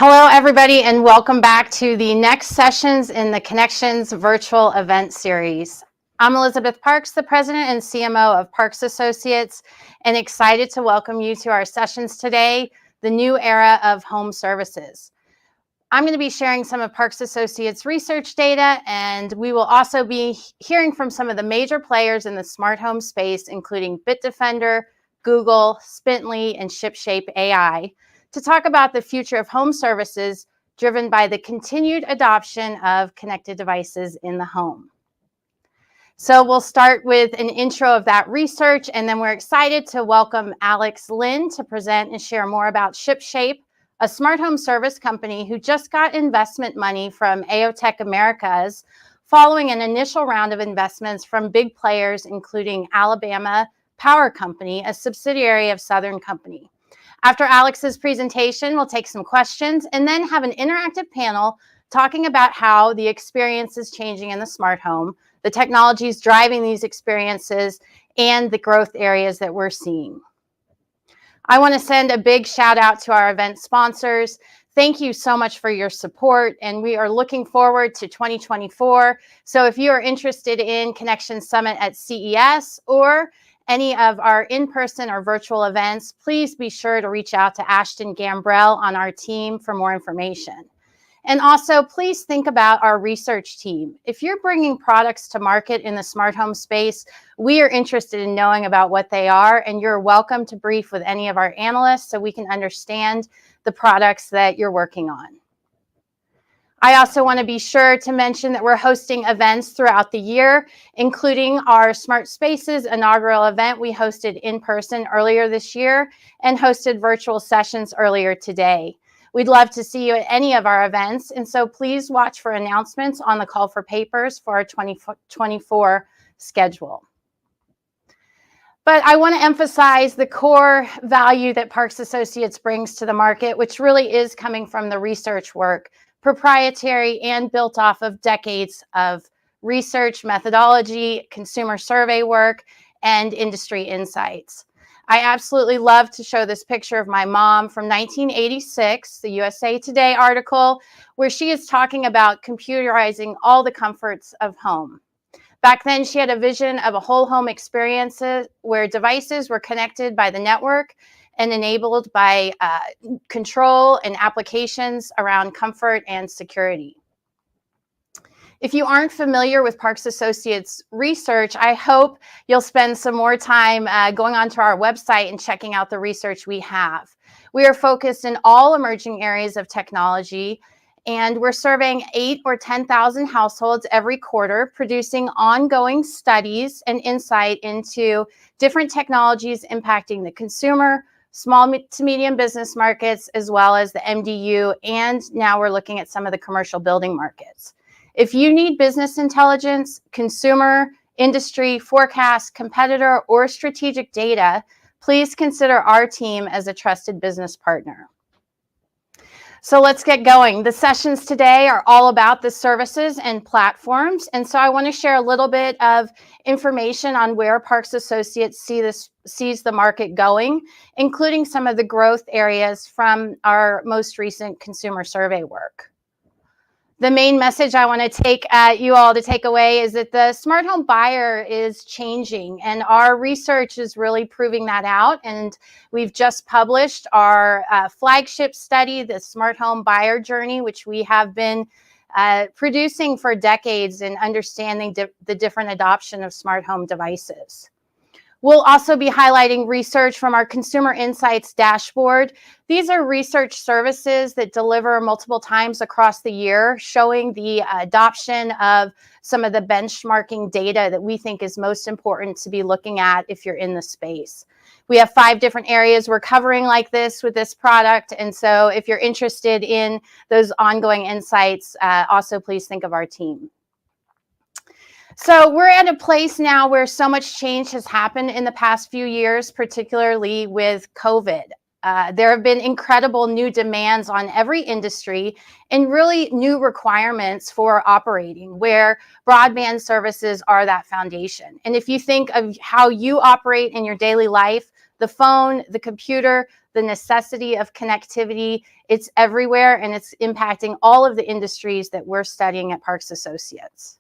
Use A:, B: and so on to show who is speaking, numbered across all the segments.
A: Hello, everybody, and welcome back to the next sessions in the Connections virtual event series. I'm Elizabeth Parks, the president and CMO of Parks Associates, and excited to welcome you to our sessions today, the new era of home services. I'm going to be sharing some of Parks Associates research data, and we will also be hearing from some of the major players in the smart home space, including Bitdefender, Google, Spintly, and ShipShape AI, to talk about the future of home services driven by the continued adoption of connected devices in the home. So we'll start with an intro of that research, and then we're excited to welcome Alex Lin to present and share more about ShipShape, a smart home service company who just got investment money from AOTech Americas following an initial round of investments from big players, including Alabama Power Company, a subsidiary of Southern Company. After Alex's presentation, we'll take some questions and then have an interactive panel talking about how the experience is changing in the smart home, the technologies driving these experiences, and the growth areas that we're seeing. I want to send a big shout out to our event sponsors. Thank you so much for your support, and we are looking forward to 2024. So if you are interested in Connection Summit at CES or any of our in-person or virtual events, please be sure to reach out to Ashton Gambrell on our team for more information. And also, please think about our research team. If you're bringing products to market in the smart home space, we are interested in knowing about what they are, and you're welcome to brief with any of our analysts so we can understand the products that you're working on. I also want to be sure to mention that we're hosting events throughout the year, including our Smart Spaces inaugural event we hosted in person earlier this year and hosted virtual sessions earlier today. We'd love to see you at any of our events, and so please watch for announcements on the call for papers for our 2024 schedule. But I want to emphasize the core value that Parks Associates brings to the market, which really is coming from the research work, proprietary and built off of decades of research methodology, consumer survey work, and industry insights. I absolutely love to show this picture of my mom from 1986, the USA Today article, where she is talking about computerizing all the comforts of home. Back then, she had a vision of a whole home experience where devices were connected by the network and enabled by control and applications around comfort and security. If you aren't familiar with Parks Associates research, I hope you'll spend some more time going onto our website and checking out the research we have. We are focused in all emerging areas of technology, and we're surveying 8,000 or 10,000 households every quarter, producing ongoing studies and insight into different technologies impacting the consumer, small to medium business markets, as well as the MDU, and now we're looking at some of the commercial building markets. If you need business intelligence, consumer, industry, forecast, competitor, or strategic data, please consider our team as a trusted business partner. So let's get going. The sessions today are all about the services and platforms. And so I want to share a little bit of information on where Parks Associates sees the market going, including some of the growth areas from our most recent consumer survey work. The main message I want to take you all to take away is that the smart home buyer is changing, and our research is really proving that out. And we've just published our flagship study, the Smart Home Buyer Journey, which we have been producing for decades in understanding the different adoption of smart home devices. We'll also be highlighting research from our Consumer Insights dashboard. These are research services that deliver multiple times across the year, showing the adoption of some of the benchmarking data that we think is most important to be looking at if you're in the space. We have 5 different areas we're covering like this with this product, and so if you're interested in those ongoing insights, also please think of our team. So we're at a place now where so much change has happened in the past few years, particularly with COVID. There have been incredible new demands on every industry and really new requirements for operating, where broadband services are that foundation. And if you think of how you operate in your daily life, The phone, the computer, the necessity of connectivity, it's everywhere, and it's impacting all of the industries that we're studying at Parks Associates.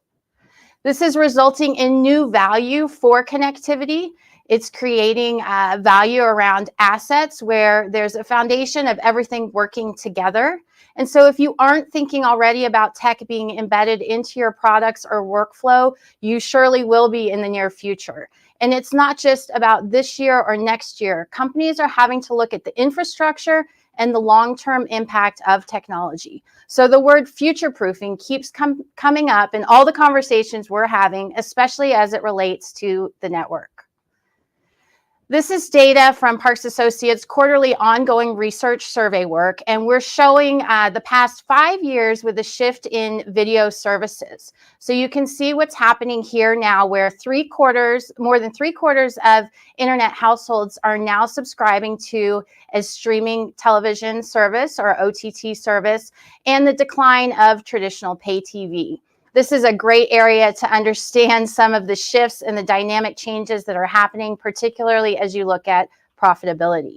A: This is resulting in new value for connectivity. It's creating value around assets where there's a foundation of everything working together. And so if you aren't thinking already about tech being embedded into your products or workflow, you surely will be in the near future. And it's not just about this year or next year. Companies are having to look at the infrastructure and the long-term impact of technology. So the word future-proofing keeps coming up in all the conversations we're having, especially as it relates to the network. This is data from Parks Associates' quarterly ongoing research survey work, and we're showing the past 5 years with a shift in video services. So you can see what's happening here now, where more than three quarters of internet households are now subscribing to a streaming television service or OTT service, and the decline of traditional pay TV. This is a great area to understand some of the shifts and the dynamic changes that are happening, particularly as you look at profitability.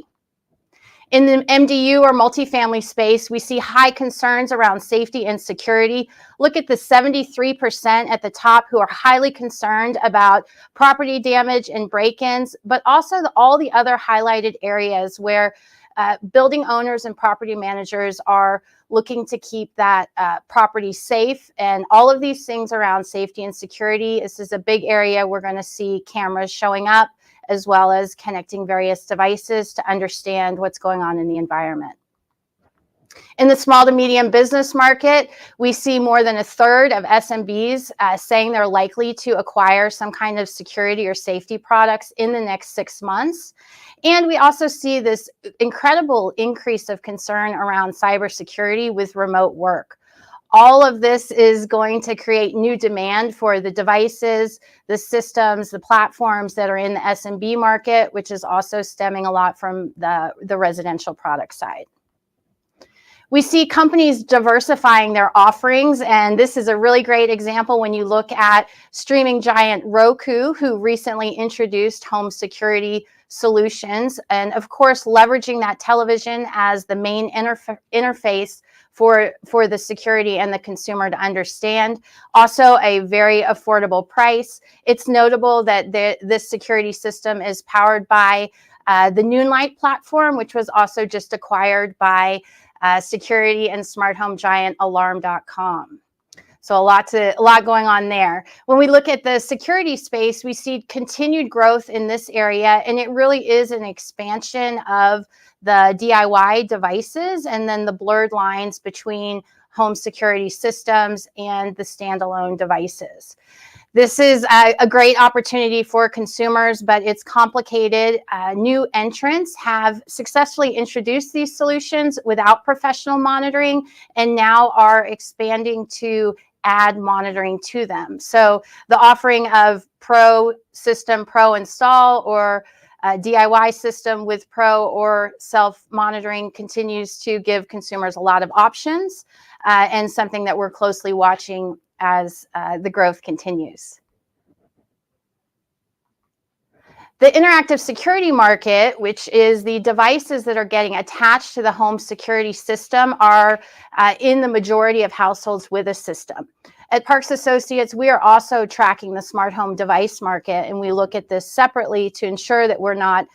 A: In the MDU or multifamily space, we see high concerns around safety and security. Look at the 73% at the top who are highly concerned about property damage and break-ins, but also all the other highlighted areas where building owners and property managers are looking to keep that property safe. And all of these things around safety and security, this is a big area we're going to see cameras showing up, as well as connecting various devices to understand what's going on in the environment. In the small to medium business market, we see more than a third of SMBs saying they're likely to acquire some kind of security or safety products in the next 6 months. And we also see this incredible increase of concern around cybersecurity with remote work. All of this is going to create new demand for the devices, the systems, the platforms that are in the SMB market, which is also stemming a lot from the residential product side. We see companies diversifying their offerings, and this is a really great example when you look at streaming giant Roku, who recently introduced home security solutions, and of course leveraging that television as the main interface for the security and the consumer to understand. Also a very affordable price. It's notable that this security system is powered by the Noonlight platform, which was also just acquired by security and smart home giant Alarm.com. So a lot going on there. When we look at the security space, we see continued growth in this area, and it really is an expansion of the DIY devices and then the blurred lines between home security systems and the standalone devices. This is a great opportunity for consumers, but it's complicated. New entrants have successfully introduced these solutions without professional monitoring and now are expanding to add monitoring to them. So the offering of Pro system, Pro install, or a DIY system with Pro or self-monitoring continues to give consumers a lot of options, and something that we're closely watching as the growth continues. The interactive security market, which is the devices that are getting attached to the home security system, are in the majority of households with a system. At Parks Associates, we are also tracking the smart home device market, and we look at this separately to ensure that we're not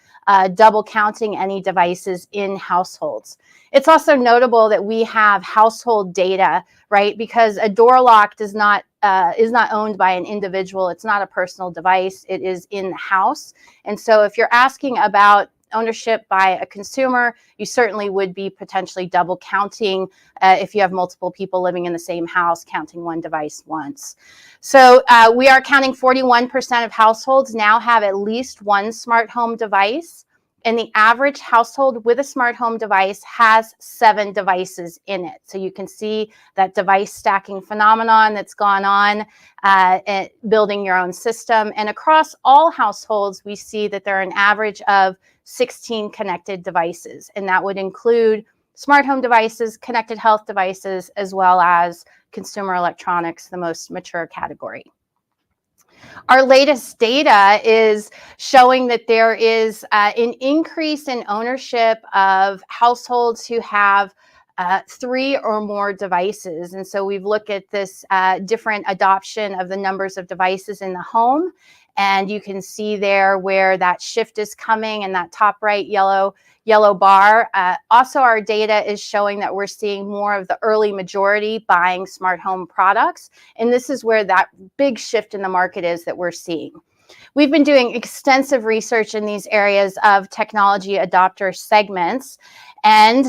A: double counting any devices in households. It's also notable that we have household data, right? Because a door lock is not owned by an individual. It's not a personal device. It is in the house. And so if you're asking about ownership by a consumer, you certainly would be potentially double counting if you have multiple people living in the same house, counting one device once. So we are counting 41% of households now have at least one smart home device, and the average household with a smart home device has 7 devices in it. So you can see that device stacking phenomenon that's gone on, building your own system. And across all households, we see that there are an average of 16 connected devices, and that would include smart home devices, connected health devices, as well as consumer electronics, the most mature category. Our latest data is showing that there is an increase in ownership of households who have 3 or more devices. And so we've looked at this different adoption of the numbers of devices in the home. And you can see there where that shift is coming in that top right yellow bar. Also, our data is showing that we're seeing more of the early majority buying smart home products. And this is where that big shift in the market is that we're seeing. We've been doing extensive research in these areas of technology adopter segments. And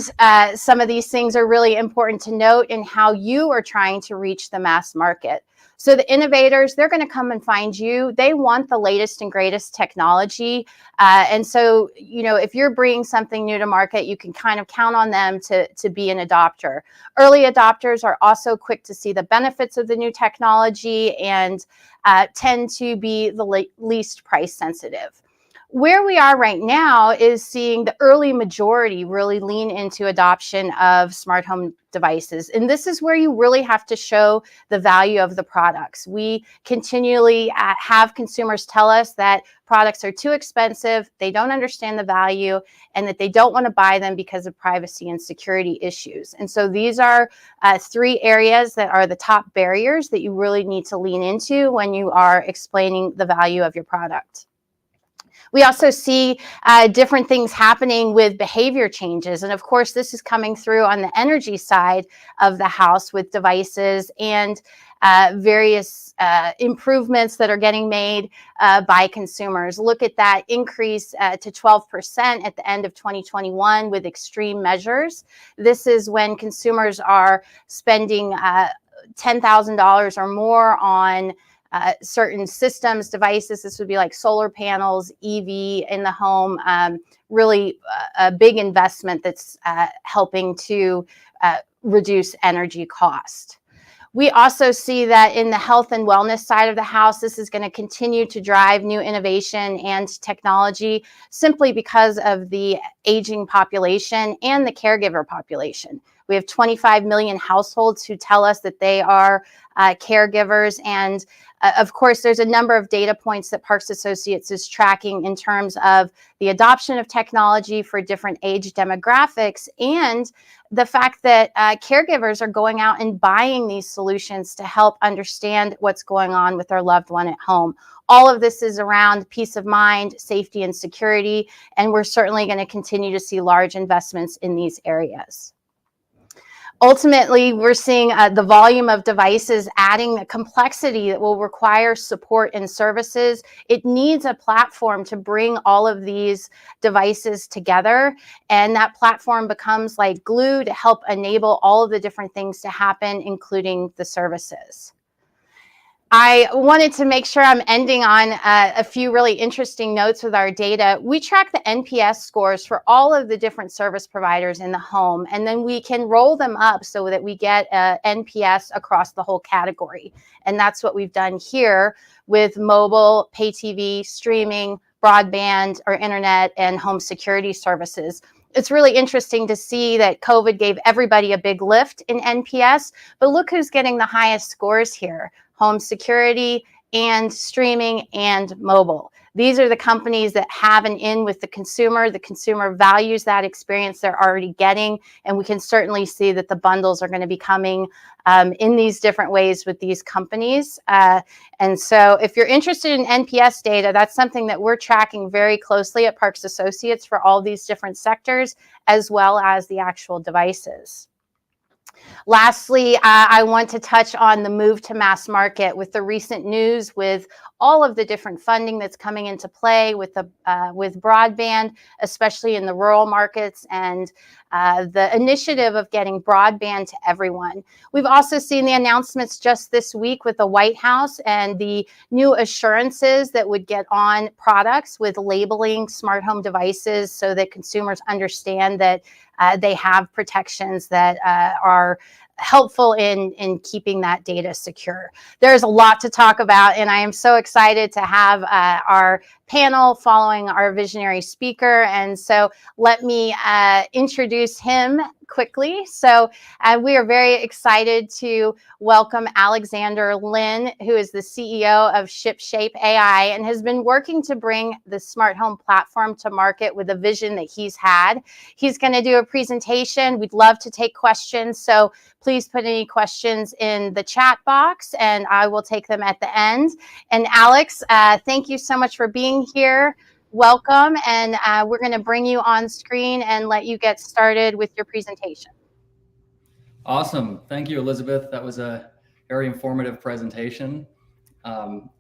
A: some of these things are really important to note in how you are trying to reach the mass market. So the innovators, they're going to come and find you. They want the latest and greatest technology. And so, you know, if you're bringing something new to market, you can kind of count on them to be an adopter. Early adopters are also quick to see the benefits of the new technology and tend to be the least price sensitive. Where we are right now is seeing the early majority really lean into adoption of smart home devices. And this is where you really have to show the value of the products. We continually have consumers tell us that products are too expensive, they don't understand the value, and that they don't want to buy them because of privacy and security issues. And so these are 3 areas that are the top barriers that you really need to lean into when you are explaining the value of your product. We also see different things happening with behavior changes. And of course, this is coming through on the energy side of the house with devices and various improvements that are getting made by consumers. Look at that increase to 12% at the end of 2021 with extreme measures. This is when consumers are spending $10,000 or more on certain systems, devices. This would be like solar panels, EV in the home, really a big investment that's helping to reduce energy cost. We also see that in the health and wellness side of the house, this is going to continue to drive new innovation and technology simply because of the aging population and the caregiver population. We have 25 million households who tell us that they are caregivers. And of course, there's a number of data points that Parks Associates is tracking in terms of the adoption of technology for different age demographics and the fact that caregivers are going out and buying these solutions to help understand what's going on with their loved one at home. All of this is around peace of mind, safety, and security, and we're certainly going to continue to see large investments in these areas. Ultimately, we're seeing the volume of devices adding the complexity that will require support and services. It needs a platform to bring all of these devices together, and that platform becomes like glue to help enable all of the different things to happen, including the services. I wanted to make sure I'm ending on a few really interesting notes with our data. We track the NPS scores for all of the different service providers in the home, and then we can roll them up so that we get NPS across the whole category. And that's what we've done here with mobile, pay TV, streaming, broadband or internet, and home security services. It's really interesting to see that COVID gave everybody a big lift in NPS, but look who's getting the highest scores here: home security and streaming and mobile. These are the companies that have an in with the consumer. The consumer values that experience they're already getting, and we can certainly see that the bundles are going to be coming in these different ways with these companies. And so if you're interested in NPS data, that's something that we're tracking very closely at Parks Associates for all these different sectors, as well as the actual devices. Lastly, I want to touch on the move to mass market with the recent news with all of the different funding that's coming into play with broadband, especially in the rural markets, and the initiative of getting broadband to everyone. We've also seen the announcements just this week with the White House and the new assurances that would get on products with labeling smart home devices so that consumers understand that they have protections that are helpful in keeping that data secure. There's a lot to talk about, and I am so excited to have our panel following our visionary speaker. And so let me introduce him quickly. So we are very excited to welcome Alexander Lin, who is the CEO of ShipShape AI and has been working to bring the smart home platform to market with a vision that he's had. He's going to do a presentation. We'd love to take questions. So please put any questions in the chat box and I will take them at the end. And Alex, thank you so much for being here. Welcome, and we're going to bring you on screen and let you get started with your presentation.
B: Awesome. Thank you, Elizabeth. That was a very informative presentation.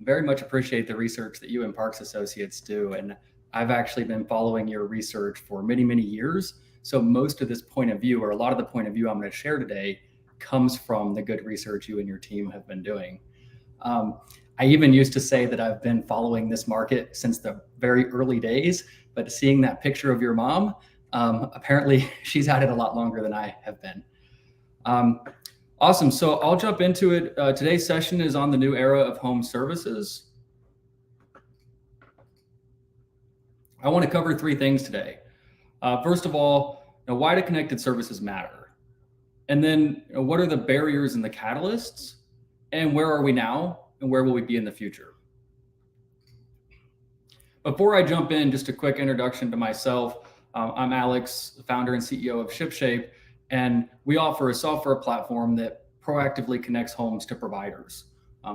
B: Very much appreciate the research that you and Parks Associates do. And I've actually been following your research for many, many years. So most of this point of view, or a lot of the point of view I'm going to share today, comes from the good research you and your team have been doing. I even used to say that I've been following this market since the very early days, but seeing that picture of your mom, apparently she's had it a lot longer than I have been. Awesome. So I'll jump into it. Today's session is on the new era of home services. I want to cover three things today. First of all, why do connected services matter? And then what are the barriers and the catalysts? And where are we now? And where will we be in the future? Before I jump in, just a quick introduction to myself. I'm Alex, the founder and CEO of ShipShape, and we offer a software platform that proactively connects homes to providers.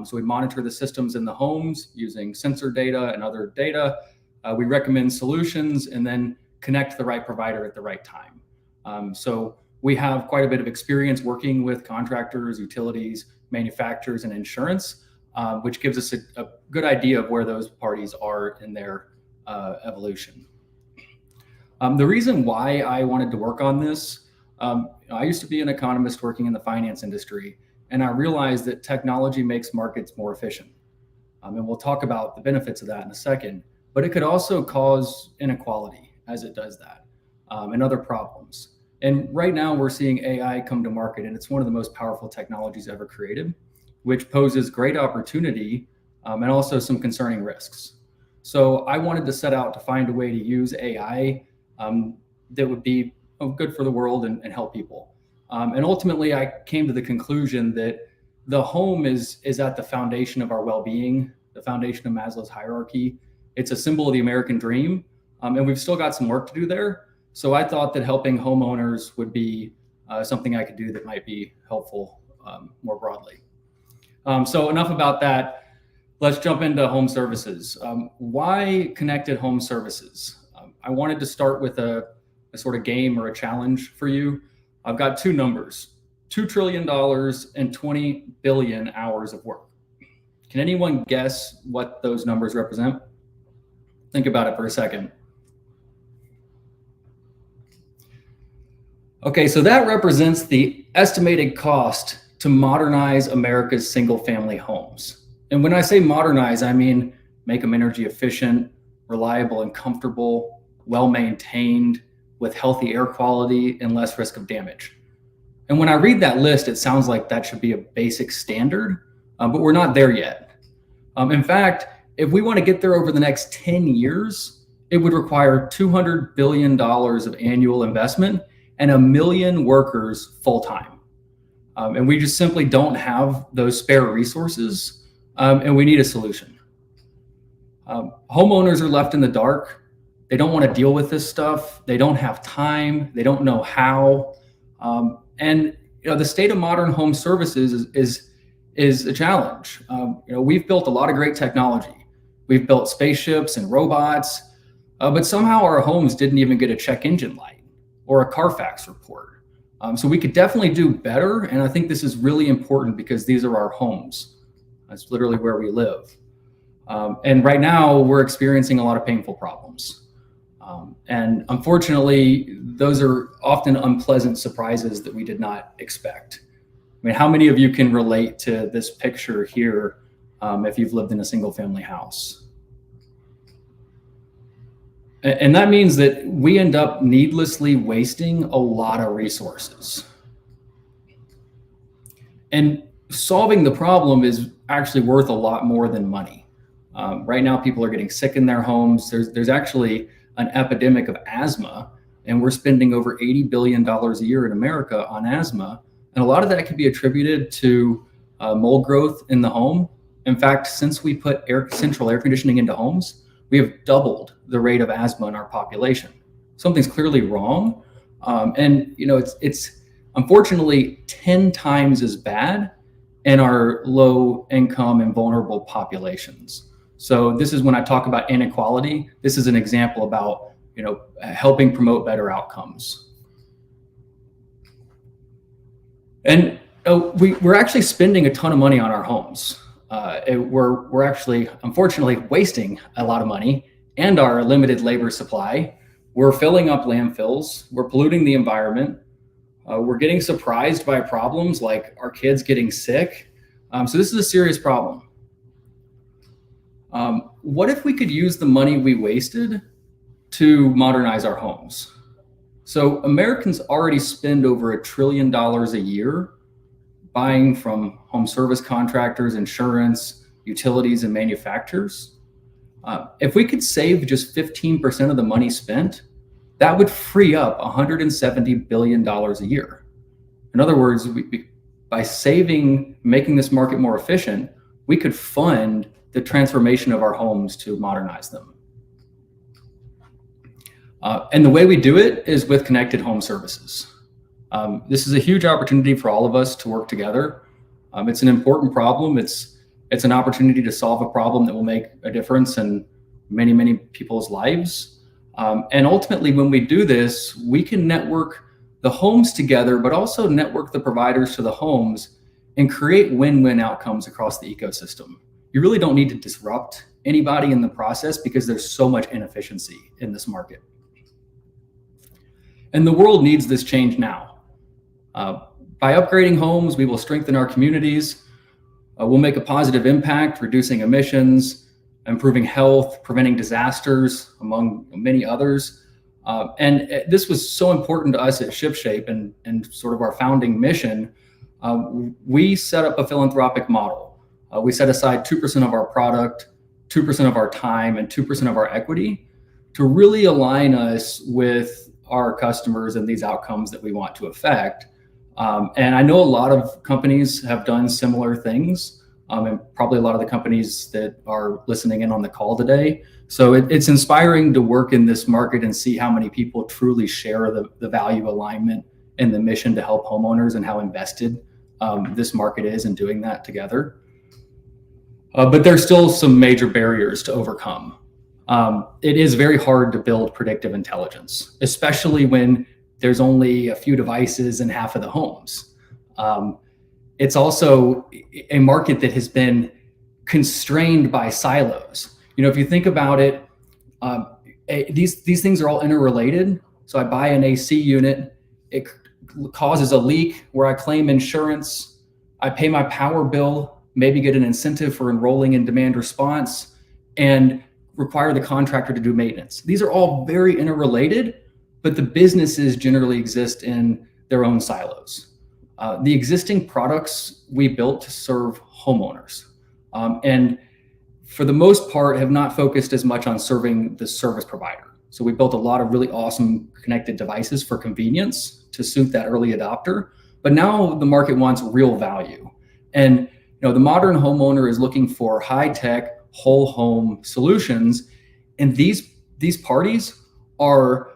B: So we monitor the systems in the homes using sensor data and other data. We recommend solutions and then connect the right provider at the right time. So we have quite a bit of experience working with contractors, utilities, manufacturers, and insurance. Which gives us a good idea of where those parties are in their evolution. The reason why I wanted to work on this, I used to be an economist working in the finance industry, and I realized that technology makes markets more efficient. And we'll talk about the benefits of that in a second, but it could also cause inequality as it does that, and other problems. And right now we're seeing AI come to market, and it's one of the most powerful technologies ever created, which poses great opportunity and also some concerning risks. So I wanted to set out to find a way to use AI that would be good for the world and help people. And ultimately, I came to the conclusion that the home is at the foundation of our well-being, the foundation of Maslow's hierarchy. It's a symbol of the American dream, and we've still got some work to do there. So I thought that helping homeowners would be something I could do that might be helpful more broadly. So enough about that. Let's jump into home services. Why connected home services? I wanted to start with a sort of game or a challenge for you. I've got two numbers, $2 trillion and 20 billion hours of work. Can anyone guess what those numbers represent? Think about it for a second. Okay, so that represents the estimated cost to modernize America's single-family homes. And when I say modernize, I mean make them energy efficient, reliable and comfortable, well-maintained, with healthy air quality and less risk of damage. And when I read that list, it sounds like that should be a basic standard, but we're not there yet. In fact, if we want to get there over the next 10 years, it would require $200 billion of annual investment and 1 million workers full-time. And we just simply don't have those spare resources, and we need a solution. Homeowners are left in the dark. They don't want to deal with this stuff. They don't have time. They don't know how. And the state of modern home services is a challenge. We've built a lot of great technology. We've built spaceships and robots, but somehow our homes didn't even get a check engine light or a Carfax report. So we could definitely do better. And I think this is really important because these are our homes. That's literally where we live. And right now we're experiencing a lot of painful problems. And unfortunately, those are often unpleasant surprises that we did not expect. I mean, how many of you can relate to this picture here if you've lived in a single family house? And that means that we end up needlessly wasting a lot of resources. And solving the problem is actually worth a lot more than money. Right now, people are getting sick in their homes. There's actually an epidemic of asthma and we're spending over $80 billion a year in America on asthma. And a lot of that could be attributed to mold growth in the home. In fact, since we put central air conditioning into homes, we have doubled the rate of asthma in our population. Something's clearly wrong. And it's unfortunately 10 times as bad in our low income and vulnerable populations. So this is when I talk about inequality. This is an example about helping promote better outcomes. And we're actually spending a ton of money on our homes. We're actually, unfortunately, wasting a lot of money and our limited labor supply. We're filling up landfills. We're polluting the environment. We're getting surprised by problems like our kids getting sick. So this is a serious problem. What if we could use the money we wasted to modernize our homes? So Americans already spend over $1 trillion a year buying from home service contractors, insurance, utilities, and manufacturers. If we could save just 15% of the money spent, that would free up $170 billion a year. In other words, by making this market more efficient, we could fund the transformation of our homes to modernize them. And the way we do it is with connected home services. This is a huge opportunity for all of us to work together. It's an important problem. It's an opportunity to solve a problem that will make a difference in many, many people's lives. And ultimately, when we do this, we can network the homes together, but also network the providers to the homes and create win-win outcomes across the ecosystem. You really don't need to disrupt anybody in the process because there's so much inefficiency in this market. And the world needs this change now. By upgrading homes, we will strengthen our communities. We'll make a positive impact, reducing emissions, improving health, preventing disasters, among many others. And this was so important to us at ShipShape and sort of our founding mission. We set up a philanthropic model. We set aside 2% of our product, 2% of our time, and 2% of our equity to really align us with our customers and these outcomes that we want to affect. And I know a lot of companies have done similar things, and probably a lot of the companies that are listening in on the call today. So it's inspiring to work in this market and see how many people truly share the value alignment and the mission to help homeowners and how invested this market is in doing that together. But there's still some major barriers to overcome. It is very hard to build predictive intelligence, especially when there's only a few devices in half of the homes. It's also a market that has been constrained by silos. If you think about it, these things are all interrelated. So I buy an AC unit, it causes a leak where I claim insurance, I pay my power bill, maybe get an incentive for enrolling in demand response, and require the contractor to do maintenance. These are all very interrelated, but the businesses generally exist in their own silos. The existing products we built to serve homeowners, and for the most part have not focused as much on serving the service provider. So we built a lot of really awesome connected devices for convenience to suit that early adopter, but now the market wants real value. And the modern homeowner is looking for high-tech, whole home solutions. And these parties are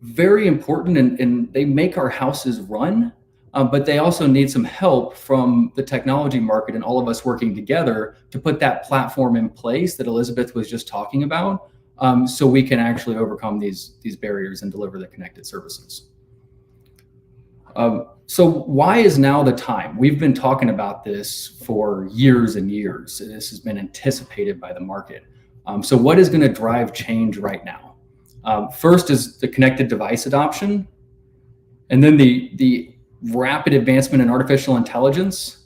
B: very important and they make our houses run, but they also need some help from the technology market and all of us working together to put that platform in place that Elizabeth was just talking about, so we can actually overcome these barriers and deliver the connected services. So why is now the time? We've been talking about this for years and years. This has been anticipated by the market. So what is going to drive change right now? First is the connected device adoption, and then the rapid advancement in artificial intelligence,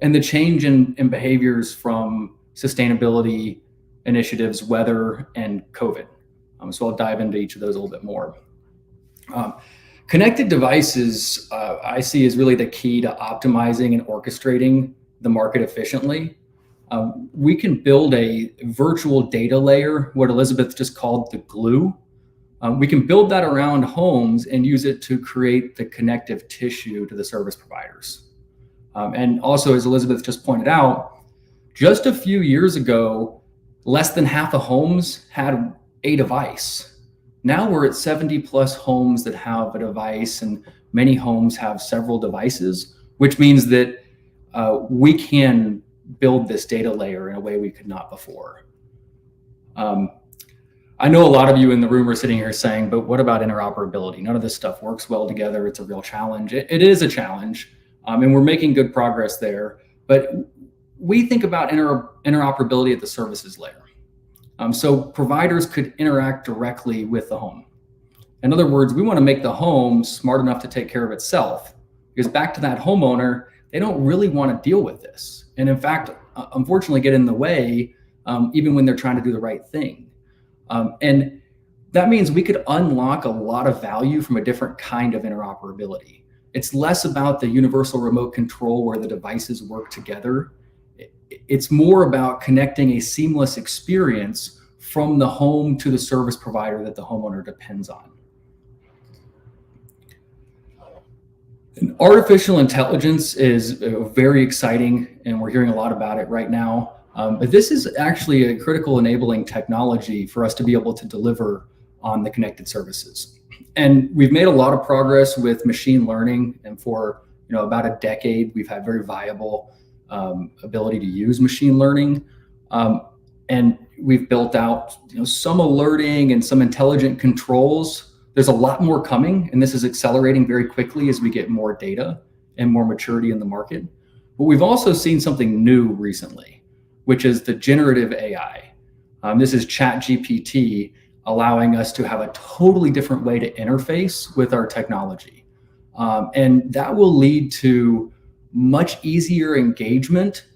B: and the change in behaviors from sustainability initiatives, weather, and COVID. So I'll dive into each of those a little bit more. Connected devices, I see as really the key to optimizing and orchestrating the market efficiently. We can build a virtual data layer, what Elizabeth just called the glue, We can build that around homes and use it to create the connective tissue to the service providers. And also, as Elizabeth just pointed out, just a few years ago, less than half of homes had a device. Now we're at 70 plus homes that have a device, and many homes have several devices, which means that we can build this data layer in a way we could not before. I know a lot of you in the room are sitting here saying, but what about interoperability? None of this stuff works well together. It's a real challenge. It is a challenge, and we're making good progress there. But we think about interoperability at the services layer. So providers could interact directly with the home. In other words, we want to make the home smart enough to take care of itself, because back to that homeowner, they don't really want to deal with this. And in fact, unfortunately, get in the way even when they're trying to do the right thing. And that means we could unlock a lot of value from a different kind of interoperability. It's less about the universal remote control where the devices work together. It's more about connecting a seamless experience from the home to the service provider that the homeowner depends on. And artificial intelligence is very exciting, and we're hearing a lot about it right now. But this is actually a critical enabling technology for us to be able to deliver on the connected services. And we've made a lot of progress with machine learning, and for about a decade, we've had very viable ability to use machine learning. And we've built out some alerting and some intelligent controls. There's a lot more coming, and this is accelerating very quickly as we get more data and more maturity in the market. But we've also seen something new recently, which is the generative AI. This is ChatGPT allowing us to have a totally different way to interface with our technology. And that will lead to much easier engagement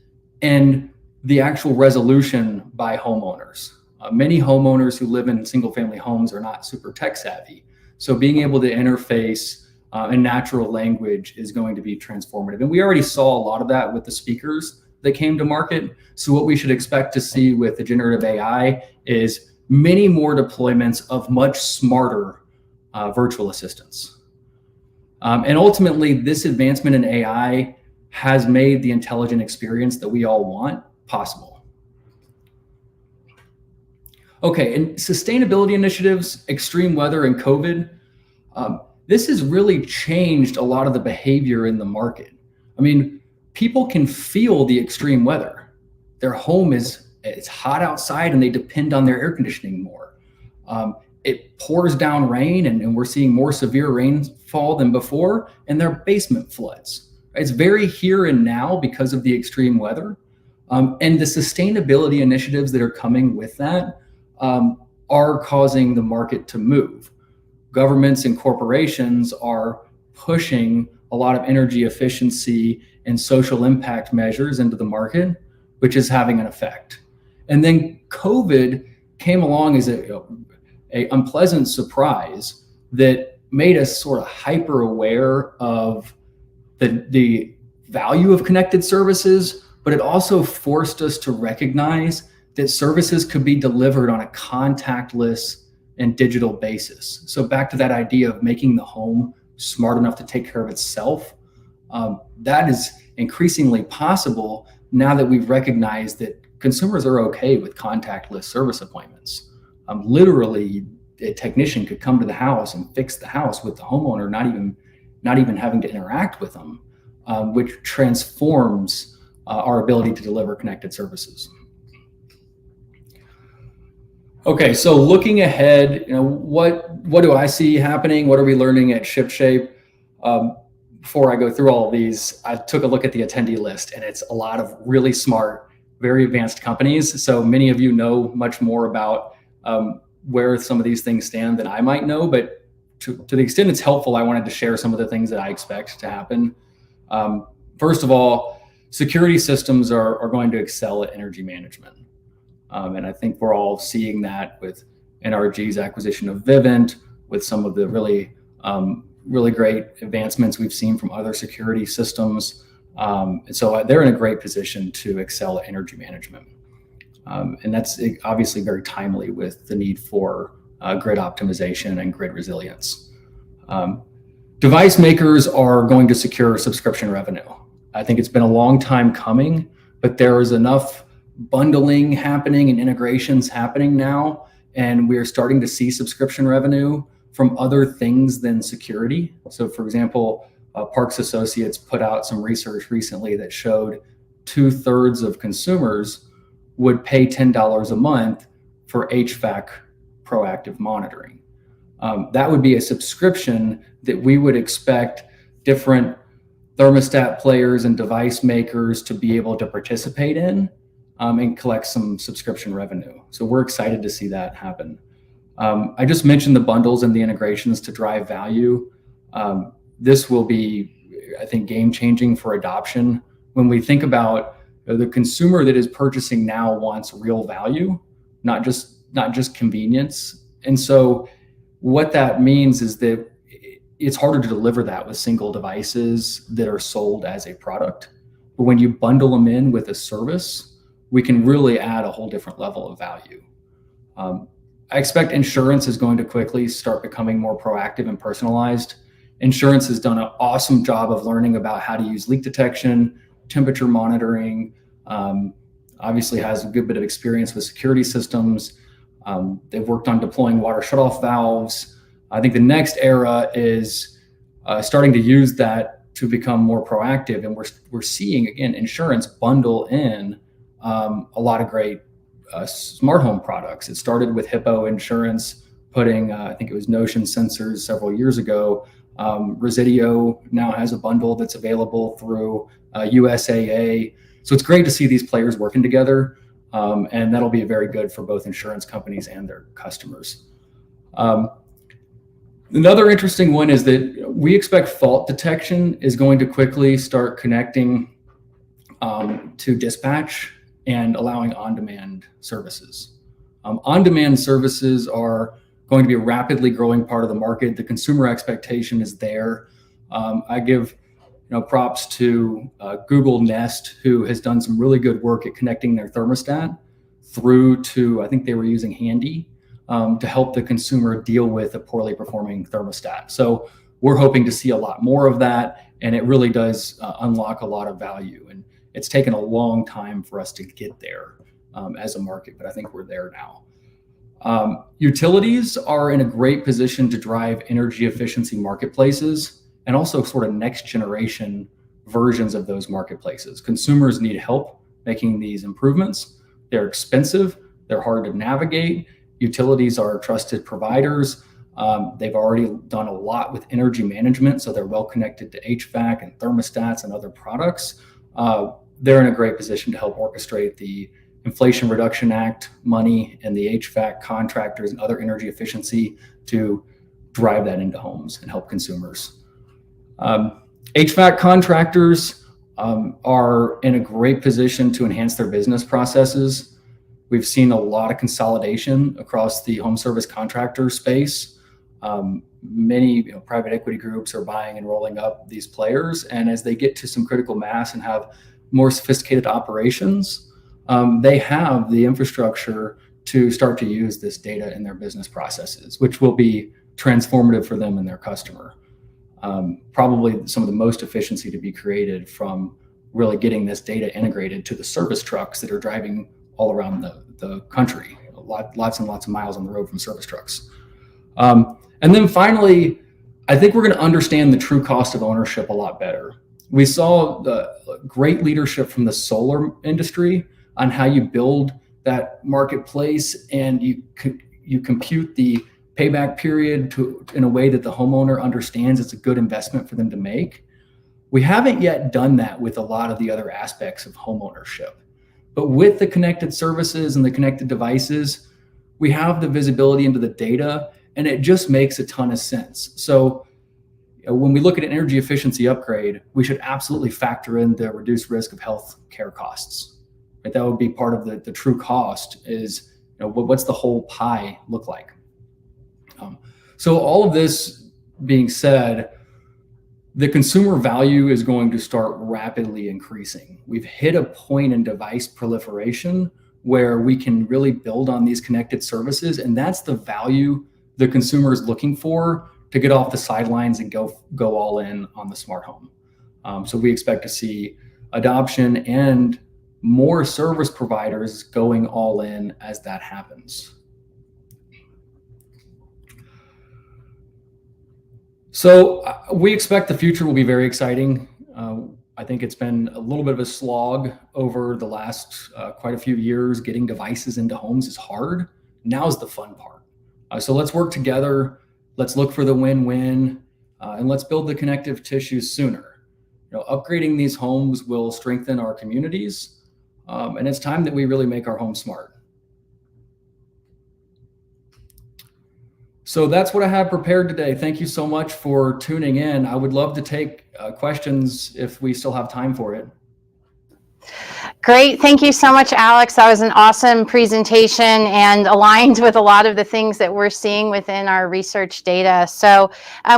B: and the actual resolution by homeowners. Many homeowners who live in single family homes are not super tech savvy. So being able to interface in natural language is going to be transformative. And we already saw a lot of that with the speakers that came to market. So what we should expect to see with the generative AI is many more deployments of much smarter virtual assistants. And ultimately, this advancement in AI has made the intelligent experience that we all want possible. Okay, and sustainability initiatives, extreme weather, and COVID, this has really changed a lot of the behavior in the market. I mean, people can feel the extreme weather. Their home it's hot outside and they depend on their air conditioning more. It pours down rain and we're seeing more severe rainfall than before, and their basement floods. It's very here and now because of the extreme weather. And the sustainability initiatives that are coming with that are causing the market to move. Governments and corporations are pushing a lot of energy efficiency and social impact measures into the market, which is having an effect. And then COVID came along as a unpleasant surprise that made us sort of hyper aware of the value of connected services, but it also forced us to recognize that services could be delivered on a contactless and digital basis. So back to that idea of making the home smart enough to take care of itself, that is increasingly possible now that we've recognized that consumers are okay with contactless service appointments. Literally, a technician could come to the house and fix the house with the homeowner, not even having to interact with them, which transforms our ability to deliver connected services. Okay, so looking ahead, what do I see happening? What are we learning at ShipShape? Before I go through all of these, I took a look at the attendee list, and it's a lot of really smart, very advanced companies. So many of you know much more about where some of these things stand than I might know, but to the extent it's helpful, I wanted to share some of the things that I expect to happen. First of all, security systems are going to excel at energy management. And I think we're all seeing that with NRG's acquisition of Vivint, with some of the really great advancements we've seen from other security systems. And so they're in a great position to excel at energy management. And that's obviously very timely with the need for grid optimization and grid resilience. Device makers are going to secure subscription revenue. I think it's been a long time coming, but there is enough bundling happening and integrations happening now, and we're starting to see subscription revenue from other things than security. So for example, Parks Associates put out some research recently that showed 2/3 of consumers would pay $10 a month for HVAC proactive monitoring. That would be a subscription that we would expect different thermostat players and device makers to be able to participate in and collect some subscription revenue. So we're excited to see that happen. I just mentioned the bundles and the integrations to drive value. This will be, I think, game-changing for adoption. When we think about the consumer that is purchasing now wants real value, not just convenience. And so what that means is that it's harder to deliver that with single devices that are sold as a product. But when you bundle them in with a service, we can really add a whole different level of value. I expect insurance is going to quickly start becoming more proactive and personalized. Insurance has done an awesome job of learning about how to use leak detection, temperature monitoring, obviously has a good bit of experience with security systems. They've worked on deploying water shutoff valves. I think the next era is starting to use that to become more proactive. And we're seeing, again, insurance bundle in a lot of great smart home products. It started with Hippo Insurance putting, I think it was Notion sensors several years ago. Resideo now has a bundle that's available through USAA. So it's great to see these players working together, and that'll be very good for both insurance companies and their customers. Another interesting one is that we expect fault detection is going to quickly start connecting to dispatch and allowing on-demand services. On-demand services are going to be a rapidly growing part of the market. The consumer expectation is there. I give props to Google Nest, who has done some really good work at connecting their thermostat through to, I think they were using Handy to help the consumer deal with a poorly performing thermostat. So we're hoping to see a lot more of that, and it really does unlock a lot of value. And it's taken a long time for us to get there as a market, but I think we're there now. Utilities are in a great position to drive energy efficiency marketplaces and also sort of next generation versions of those marketplaces. Consumers need help making these improvements. They're expensive, they're hard to navigate. Utilities are trusted providers. They've already done a lot with energy management, so they're well connected to HVAC and thermostats and other products. They're in a great position to help orchestrate the Inflation Reduction Act money and the HVAC contractors and other energy efficiency to drive that into homes and help consumers. HVAC contractors are in a great position to enhance their business processes. We've seen a lot of consolidation across the home service contractor space. Many private equity groups are buying and rolling up these players. And as they get to some critical mass and have more sophisticated operations, they have the infrastructure to start to use this data in their business processes, which will be transformative for them and their customer. Probably some of the most efficiency to be created from really getting this data integrated to the service trucks that are driving all around the country, lots and lots of miles on the road from service trucks. And then finally, I think we're going to understand the true cost of ownership a lot better. We saw the great leadership from the solar industry on how you build that marketplace and you compute the payback period in a way that the homeowner understands it's a good investment for them to make. We haven't yet done that with a lot of the other aspects of homeownership. But with the connected services and the connected devices, we have the visibility into the data, and it just makes a ton of sense. So when we look at an energy efficiency upgrade, we should absolutely factor in the reduced risk of health care costs. Right? That would be part of the true cost is, what's the whole pie look like? So all of this being said, the consumer value is going to start rapidly increasing. We've hit a point in device proliferation where we can really build on these connected services, and that's the value the consumer is looking for to get off the sidelines and go all in on the smart home. So we expect to see adoption and more service providers going all in as that happens. So we expect the future will be very exciting. I think it's been a little bit of a slog over the last quite a few years. Getting devices into homes is hard. Now's the fun part. So let's work together. Let's look for the win-win, and let's build the connective tissues sooner. Upgrading these homes will strengthen our communities, and it's time that we really make our homes smart. So that's what I have prepared today. Thank you so much for tuning in. I would love to take questions if we still have time for it.
A: Great. Thank you so much, Alex. That was an awesome presentation and aligned with a lot of the things that we're seeing within our research data. So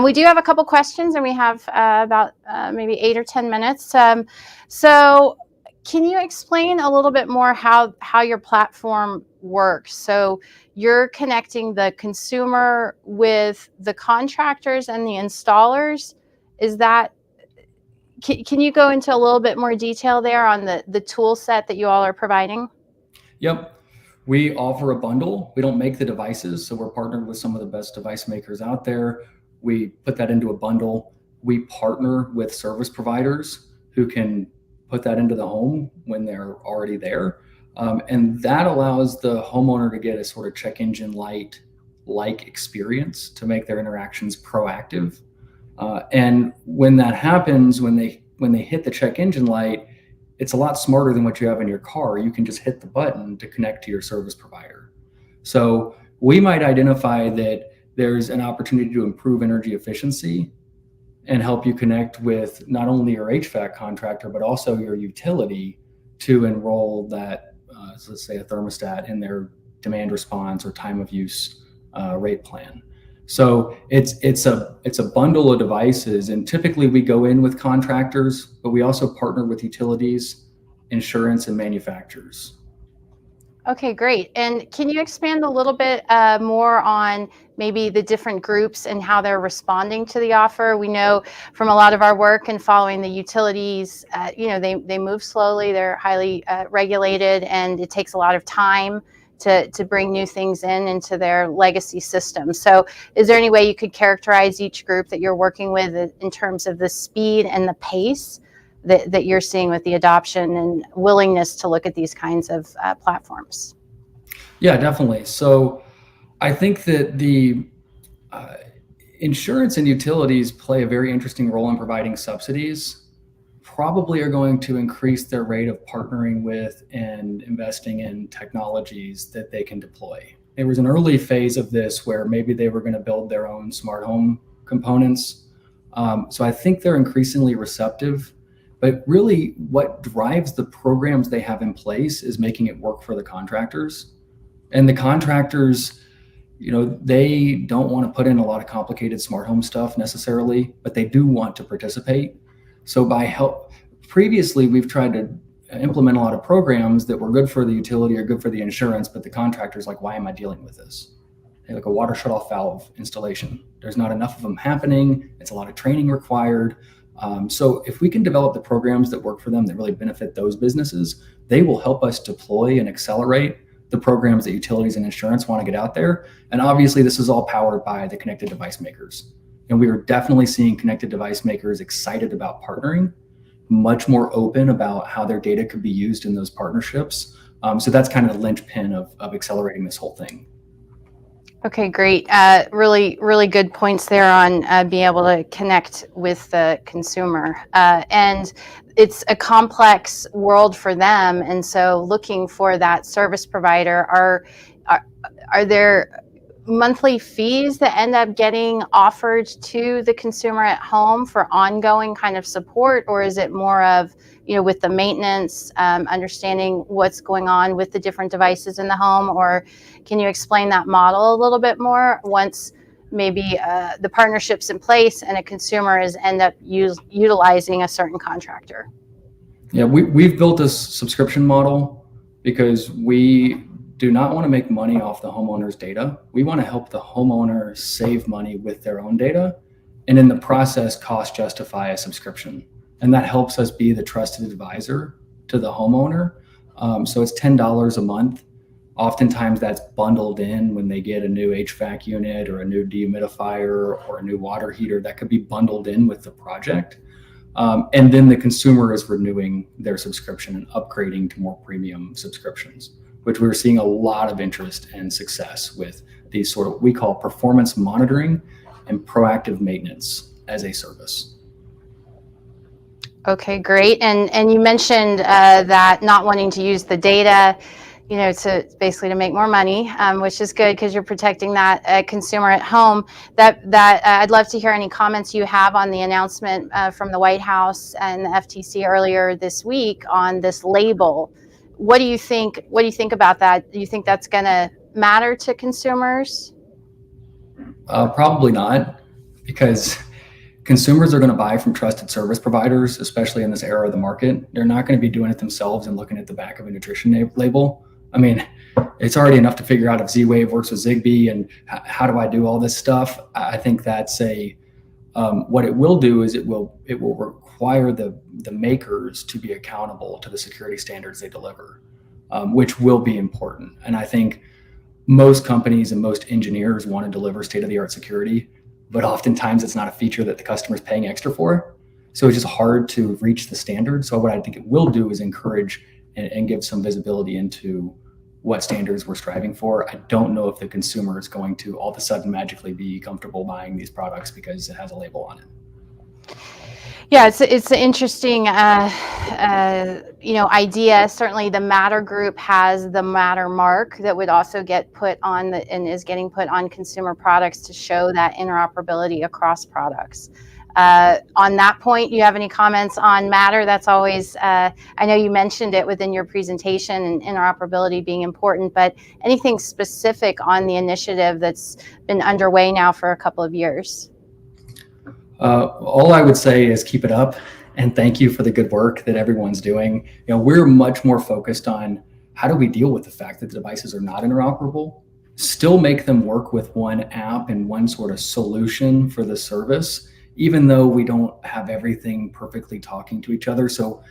A: we do have a couple questions, and we have about maybe 8 or 10 minutes. So can you explain a little bit more how your platform works? So you're connecting the consumer with the contractors and the installers. Is that, can you go into a little bit more detail there on the tool set that you all are providing?
B: Yep. We offer a bundle. We don't make the devices, so we're partnered with some of the best device makers out there. We put that into a bundle. We partner with service providers who can put that into the home when they're already there. And that allows the homeowner to get a sort of check engine light-like experience to make their interactions proactive. And when that happens, when they hit the check engine light, it's a lot smarter than what you have in your car. You can just hit the button to connect to your service provider. So we might identify that there's an opportunity to improve energy efficiency and help you connect with not only your HVAC contractor, but also your utility to enroll that, let's say, a thermostat in their demand response or time of use rate plan. So it's a bundle of devices, and typically we go in with contractors, but we also partner with utilities, insurance, and manufacturers.
A: Okay, great. And can you expand a little bit more on maybe the different groups and how they're responding to the offer? We know from a lot of our work and following the utilities, they move slowly, they're highly regulated, and it takes a lot of time to bring new things into their legacy system. So is there any way you could characterize each group that you're working with in terms of the speed and the pace that you're seeing with the adoption and willingness to look at these kinds of platforms?
B: Yeah, definitely. So I think that the insurance and utilities play a very interesting role in providing subsidies. Probably are going to increase their rate of partnering with and investing in technologies that they can deploy. There was an early phase of this where maybe they were going to build their own smart home components. So I think they're increasingly receptive, but really what drives the programs they have in place is making it work for the contractors. And the contractors, they don't want to put in a lot of complicated smart home stuff necessarily, but they do want to participate. So previously we've tried to implement a lot of programs that were good for the utility or good for the insurance, but the contractor's like, why am I dealing with this? Like a water shutoff valve installation. There's not enough of them happening. It's a lot of training required. So if we can develop the programs that work for them that really benefit those businesses, they will help us deploy and accelerate the programs that utilities and insurance want to get out there. And obviously this is all powered by the connected device makers. And we are definitely seeing connected device makers excited about partnering, much more open about how their data could be used in those partnerships. So that's kind of the linchpin of accelerating this whole thing.
A: Okay, great. Really, really good points there on being able to connect with the consumer. And it's a complex world for them. And so looking for that service provider, are there monthly fees that end up getting offered to the consumer at home for ongoing kind of support? Or is it more of, with the maintenance, understanding what's going on with the different devices in the home? Or can you explain that model a little bit more once maybe the partnership's in place and a consumer is end up utilizing a certain contractor? Yeah,
B: we've built a subscription model because we do not want to make money off the homeowner's data. We want to help the homeowner save money with their own data, and in the process, cost justify a subscription. And that helps us be the trusted advisor to the homeowner. So it's $10 a month. Oftentimes that's bundled in when they get a new HVAC unit or a new dehumidifier or a new water heater. That could be bundled in with the project. And then the consumer is renewing their subscription and upgrading to more premium subscriptions, which we're seeing a lot of interest and success with these sort of, we call performance monitoring and proactive maintenance as a service.
A: Okay, great. And you mentioned that not wanting to use the data, to basically to make more money, which is good because you're protecting that consumer at home. That I'd love to hear any comments you have on the announcement from the White House and the FTC earlier this week on this label. What do you think about that? Do you think that's going to matter to consumers?
B: Probably not, because consumers are going to buy from trusted service providers, especially in this era of the market. They're not going to be doing it themselves and looking at the back of a nutrition label. I mean, it's already enough to figure out if Z-Wave works with Zigbee and how do I do all this stuff. I think that's what it will do is it will require the makers to be accountable to the security standards they deliver, which will be important. And I think most companies and most engineers want to deliver state-of-the-art security, but oftentimes it's not a feature that the customer is paying extra for. So it's just hard to reach the standard. So what I think it will do is encourage and give some visibility into what standards we're striving for. I don't know if the consumer is going to all of a sudden magically be comfortable buying these products because it has a label on it.
A: Yeah, it's an interesting idea. Certainly the Matter Group has the Matter mark that would also get put on and is getting put on consumer products to show that interoperability across products. On that point, do you have any comments on Matter? That's always, I know you mentioned it within your presentation and interoperability being important, but anything specific on the initiative that's been underway now for a couple of years?
B: All I would say is keep it up and thank you for the good work that everyone's doing. We're much more focused on how do we deal with the fact that the devices are not interoperable, still make them work with one app and one sort of solution for the service, even though we don't have everything perfectly talking to each other. So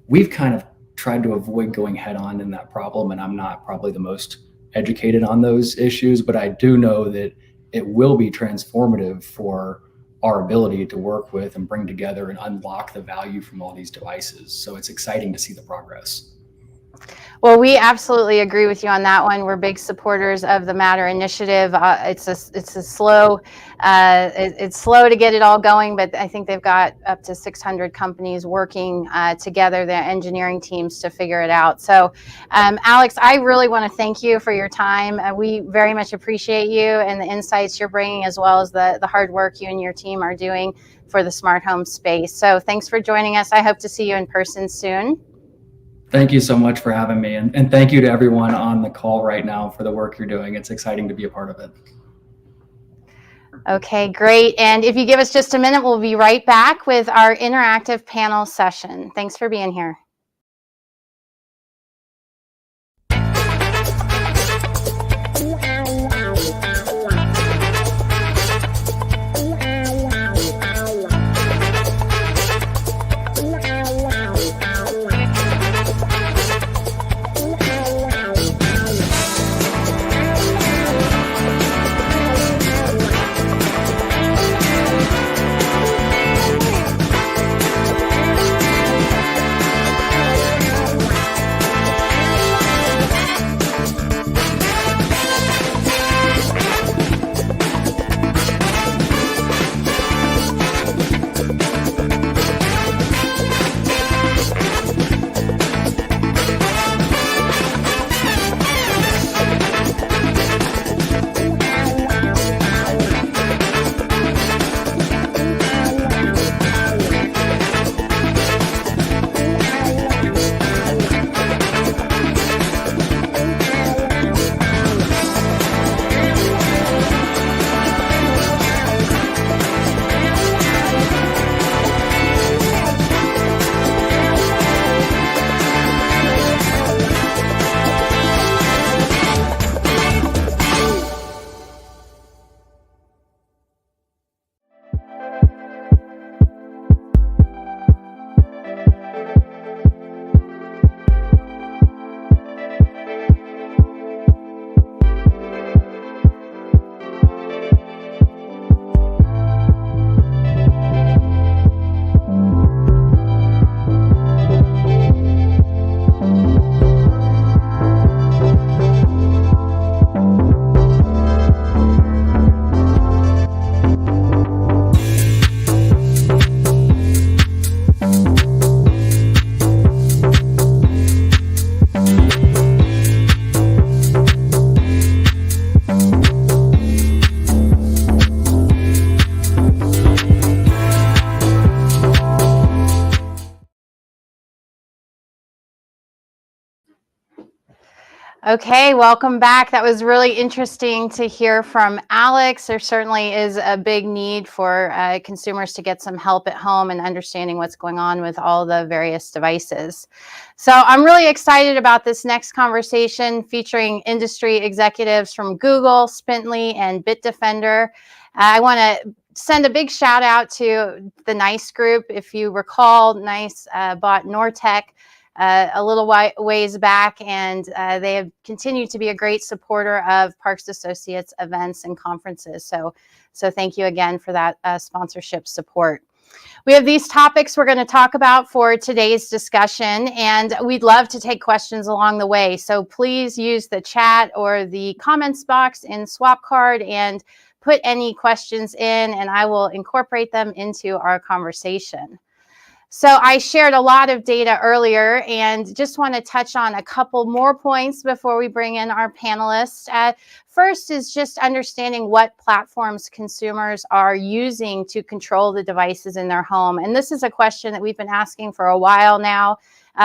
B: we've kind of tried to avoid going head on in that problem. And I'm not probably the most educated on those issues, but I do know that it will be transformative for our ability to work with and bring together and unlock the value from all these devices. So it's exciting to see the progress.
A: Well, we absolutely agree with you on that one. We're big supporters of the Matter initiative. It's slow to get it all going, but I think they've got up to 600 companies working together, their engineering teams, to figure it out. So, Alex, I really want to thank you for your time. We very much appreciate you and the insights you're bringing, as well as the hard work you and your team are doing for the smart home space. So thanks for joining us. I hope to see you in person soon.
B: Thank you so much for having me. And thank you to everyone on the call right now for the work you're doing. It's exciting to be a part of it.
A: Okay, great. And if you give us just a minute, we'll be right back with our interactive panel session. Thanks for being here. Okay, welcome back. That was really interesting to hear from Alex. There certainly is a big need for consumers to get some help at home and understanding what's going on with all the various devices. So I'm really excited about this next conversation featuring industry executives from Google, Spintly, and Bitdefender. I want to send a big shout out to the NICE group. If you recall, NICE bought Nortec a little ways back, and they have continued to be a great supporter of Parks Associates events and conferences. So thank you again for that sponsorship support. We have these topics we're going to talk about for today's discussion, and we'd love to take questions along the way. So please use the chat or the comments box in SwapCard and put any questions in, and I will incorporate them into our conversation. So I shared a lot of data earlier and just want to touch on a couple more points before we bring in our panelists. First is just understanding what platforms consumers are using to control the devices in their home. And this is a question that we've been asking for a while now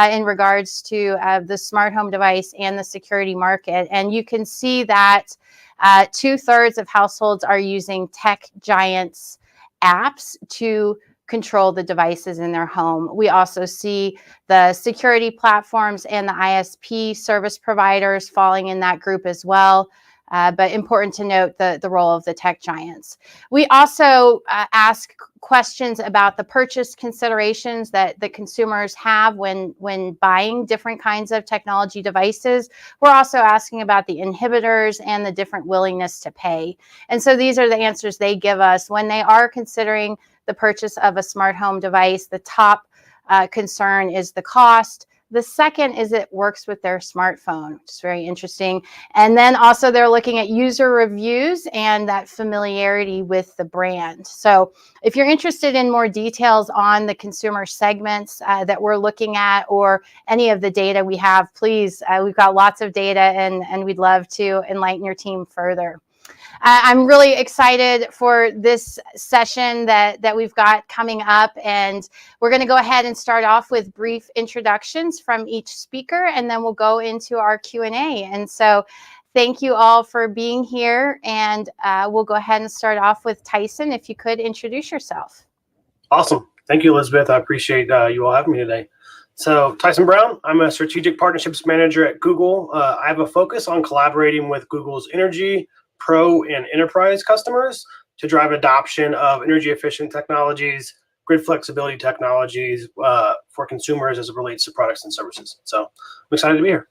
A: in regards to the smart home device and the security market. And you can see that 2/3 of households are using tech giants apps to control the devices in their home. We also see the security platforms and the ISP service providers falling in that group as well. But important to note the role of the tech giants. We also ask questions about the purchase considerations that the consumers have when buying different kinds of technology devices. We're also asking about the inhibitors and the different willingness to pay. And so these are the answers they give us when they are considering the purchase of a smart home device. The top concern is the cost. The second is it works with their smartphone, which is very interesting. And then also they're looking at user reviews and that familiarity with the brand. So if you're interested in more details on the consumer segments that we're looking at or any of the data we have, please, we've got lots of data and we'd love to enlighten your team further. I'm really excited for this session that we've got coming up, and we're going to go ahead and start off with brief introductions from each speaker, and then we'll go into our Q&A. And so thank you all for being here, and we'll go ahead and start off with Tyson. If you could introduce yourself.
C: Awesome. Thank you, Elizabeth. I appreciate you all having me today. So Tyson Brown, I'm a strategic partnerships manager at Google. I have a focus on collaborating with Google's Energy, Pro, and Enterprise customers to drive adoption of energy efficient technologies, grid flexibility technologies for consumers as it relates to products and services. So I'm excited to be here.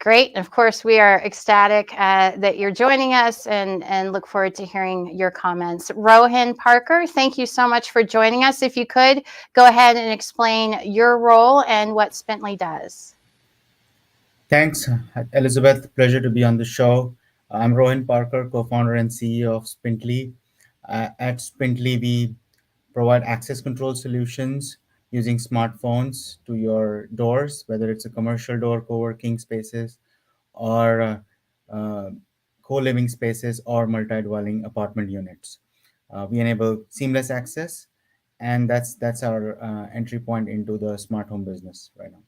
A: Great. And of course, we are ecstatic that you're joining us and look forward to hearing your comments. Rohan Parker, thank you so much for joining us. If you could, go ahead and explain your role and what Spintly does.
D: Thanks, Elizabeth. Pleasure to be on the show. I'm Rohan Parker, co-founder and CEO of Spintly. At Spintly, we provide access control solutions using smartphones to your doors, whether it's a commercial door, co-working spaces, or co-living spaces or multi-dwelling apartment units. We enable seamless access, and that's our entry point into the smart home business right now.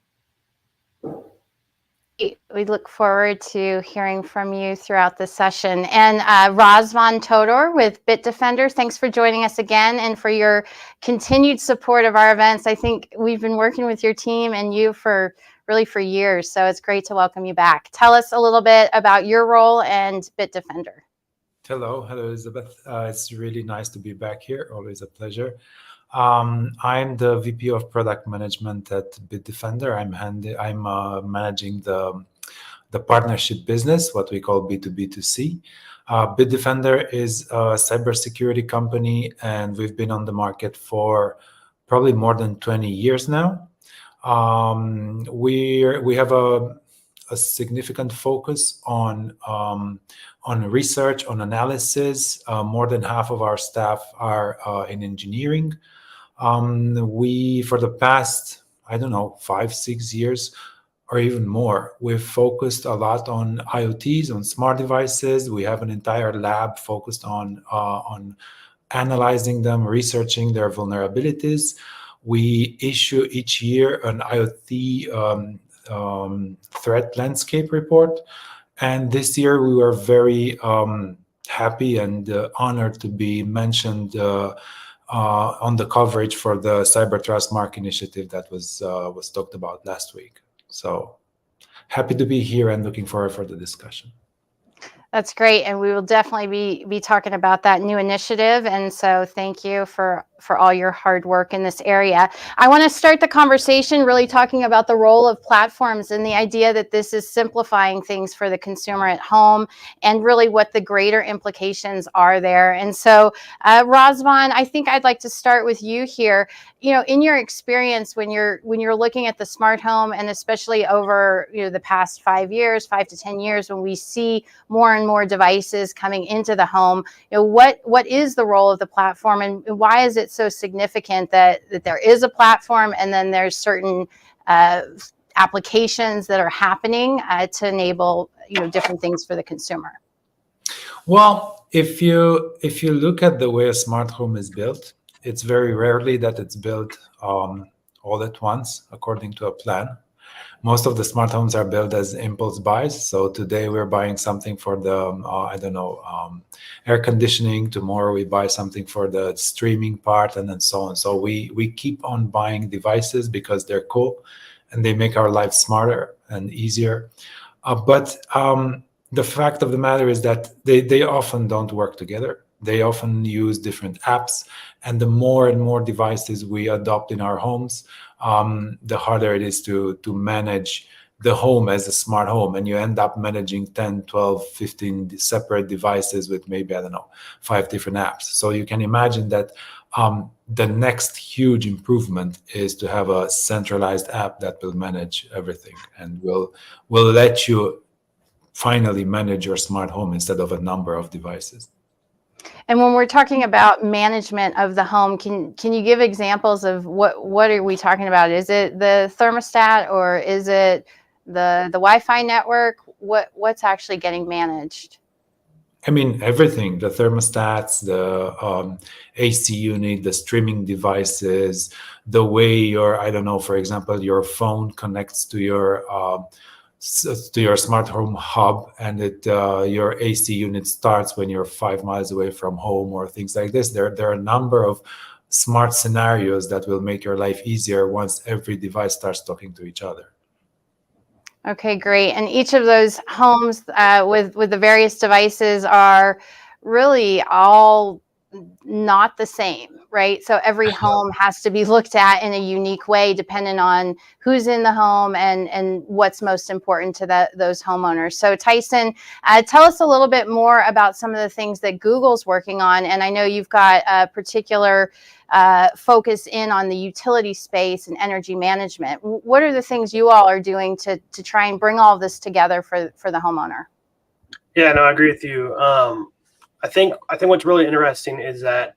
A: We look forward to hearing from you throughout the session. And Razvan Todor with Bitdefender, thanks for joining us again and for your continued support of our events. I think we've been working with your team and you for years, so it's great to welcome you back. Tell us a little bit about your role and Bitdefender.
E: Hello, Elizabeth. It's really nice to be back here. Always a pleasure. I'm the VP of Product Management at Bitdefender. I'm managing the partnership business, what we call B2B2C. Bitdefender is a cybersecurity company, and we've been on the market for probably more than 20 years now. We have a significant focus on research, on analysis. More than half of our staff are in engineering. We, for the past, 5-6 years or even more, we've focused a lot on IoTs, on smart devices. We have an entire lab focused on analyzing them, researching their vulnerabilities. We issue each year an IoT threat landscape report. And this year we were very happy and honored to be mentioned on the coverage for the Cyber Trust Mark initiative that was talked about last week. So happy to be here and looking forward for the discussion.
A: That's great, and we will definitely be talking about that new initiative. And so, thank you for all your hard work in this area. I want to start the conversation really talking about the role of platforms and the idea that this is simplifying things for the consumer at home, and really what the greater implications are there. And so, Razvan, I think I'd like to start with you here. You know, in your experience, when you're looking at the smart home, and especially over the past 5 years, 5 to 10 years, when we see more and more devices coming into the home, what is the role of the platform, and why is it so significant that there is a platform, and then there's certain applications that are happening to enable different things for the consumer?
E: Well, if you look at the way a smart home is built, it's very rarely that it's built all at once according to a plan. Most of the smart homes are built as impulse buys. So today we're buying something for the, air conditioning. Tomorrow we buy something for the streaming part, and then so on. So we keep on buying devices because they're cool and they make our lives smarter and easier. But the fact of the matter is that they often don't work together. They often use different apps. And the more and more devices we adopt in our homes, the harder it is to manage the home as a smart home. And you end up managing 10, 12, 15 separate devices with maybe, 5 different apps. So you can imagine that the next huge improvement is to have a centralized app that will manage everything and will let you finally manage your smart home instead of a number of devices.
A: And when we're talking about management of the home, can you give examples of what are we talking about? Is it the thermostat, or is it the Wi-Fi network? What's actually getting managed?
E: I mean, everything, the thermostats, the AC unit, the streaming devices, the way for example, your phone connects to your smart home hub, and your AC unit starts when you're 5 miles away from home, or things like this. There are a number of smart scenarios that will make your life easier once every device starts talking to each other.
A: Okay, great. And each of those homes with the various devices are really all not the same, right? So every home has to be looked at in a unique way, depending on who's in the home and what's most important to those homeowners. So Tyson, tell us a little bit more about some of the things that Google's working on. And I know you've got a particular focus in on the utility space and energy management. What are the things you all are doing to try and bring all of this together for the homeowner?
C: Yeah, no, I agree with you. I think what's really interesting is that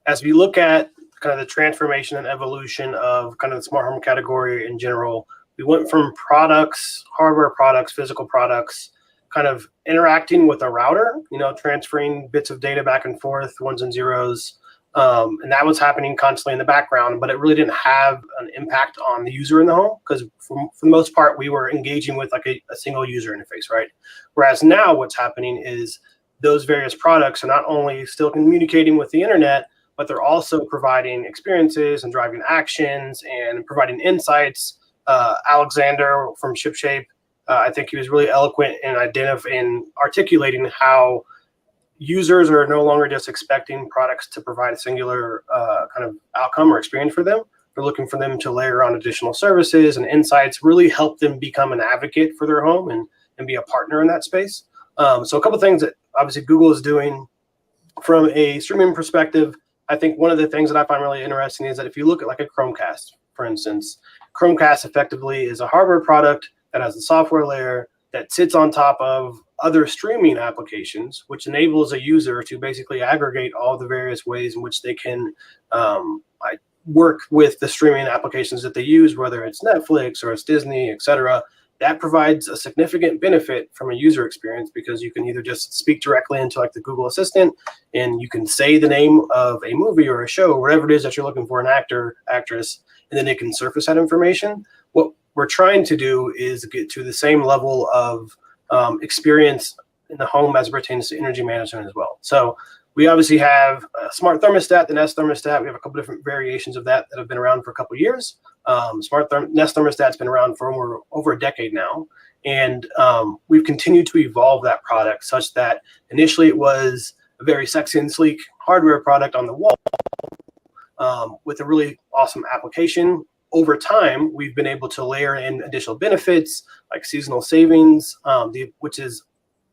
C: as we look at kind of the transformation and evolution of kind of the smart home category in general, we went from products, hardware products, physical products, kind of interacting with a router, transferring bits of data back and forth, ones and zeros. And that was happening constantly in the background, but it really didn't have an impact on the user in the home, because for the most part, we were engaging with like a single user interface, right? Whereas now what's happening is those various products are not only still communicating with the internet, but they're also providing experiences and driving actions and providing insights. Alexander from ShipShape, I think he was really eloquent in articulating how users are no longer just expecting products to provide a singular kind of outcome or experience for them. They're looking for them to layer on additional services and insights, really help them become an advocate for their home and be a partner in that space. So a couple of things that obviously Google is doing from a streaming perspective. I think one of the things that I find really interesting is that if you look at like a Chromecast, for instance, Chromecast effectively is a hardware product that has a software layer that sits on top of other streaming applications, which enables a user to basically aggregate all the various ways in which they can work with the streaming applications that they use, whether it's Netflix or it's Disney, etc. That provides a significant benefit from a user experience, because you can either just speak directly into like the Google Assistant, and you can say the name of a movie or a show, whatever it is that you're looking for, an actor, actress, and then it can surface that information. What we're trying to do is get to the same level of experience in the home as it pertains to energy management as well. So we obviously have a smart thermostat, the Nest thermostat. We have a couple different variations of that have been around for a couple of years. Nest thermostat's been around for over a decade now. And we've continued to evolve that product such that initially it was a very sexy and sleek hardware product on the wall with a really awesome application. Over time, we've been able to layer in additional benefits like seasonal savings, which is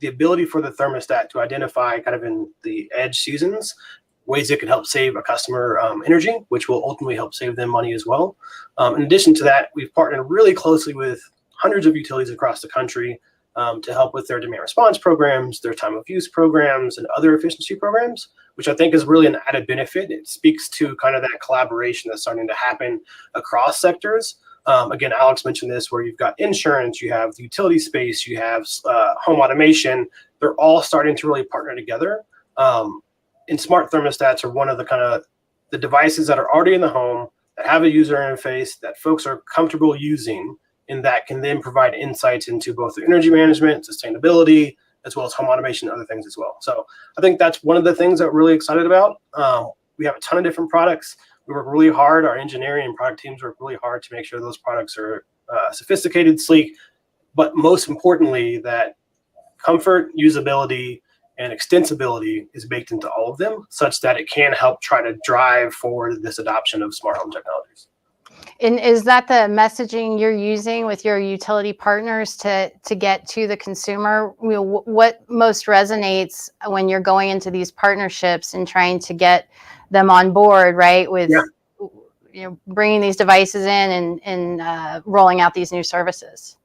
C: the ability for the thermostat to identify kind of in the edge seasons ways it can help save a customer energy, which will ultimately help save them money as well. In addition to that, we've partnered really closely with hundreds of utilities across the country to help with their demand response programs, their time of use programs, and other efficiency programs, which I think is really an added benefit. It speaks to kind of that collaboration that's starting to happen across sectors. Again, Alex mentioned this, where you've got insurance, you have the utility space, you have home automation. They're all starting to really partner together. And smart thermostats are one of the kind of the devices that are already in the home that have a user interface that folks are comfortable using, and that can then provide insights into both the energy management, sustainability, as well as home automation and other things as well. So I think that's one of the things that we're really excited about. We have a ton of different products. We work really hard. Our engineering and product teams work really hard to make sure those products are sophisticated, sleek, but most importantly, that comfort, usability, and extensibility is baked into all of them, such that it can help try to drive forward this adoption of smart home technologies.
A: And is that the messaging you're using with your utility partners to get to the consumer? You know, what most resonates when you're going into these partnerships and trying to get them on board, right? With bringing these devices in and rolling out these new services.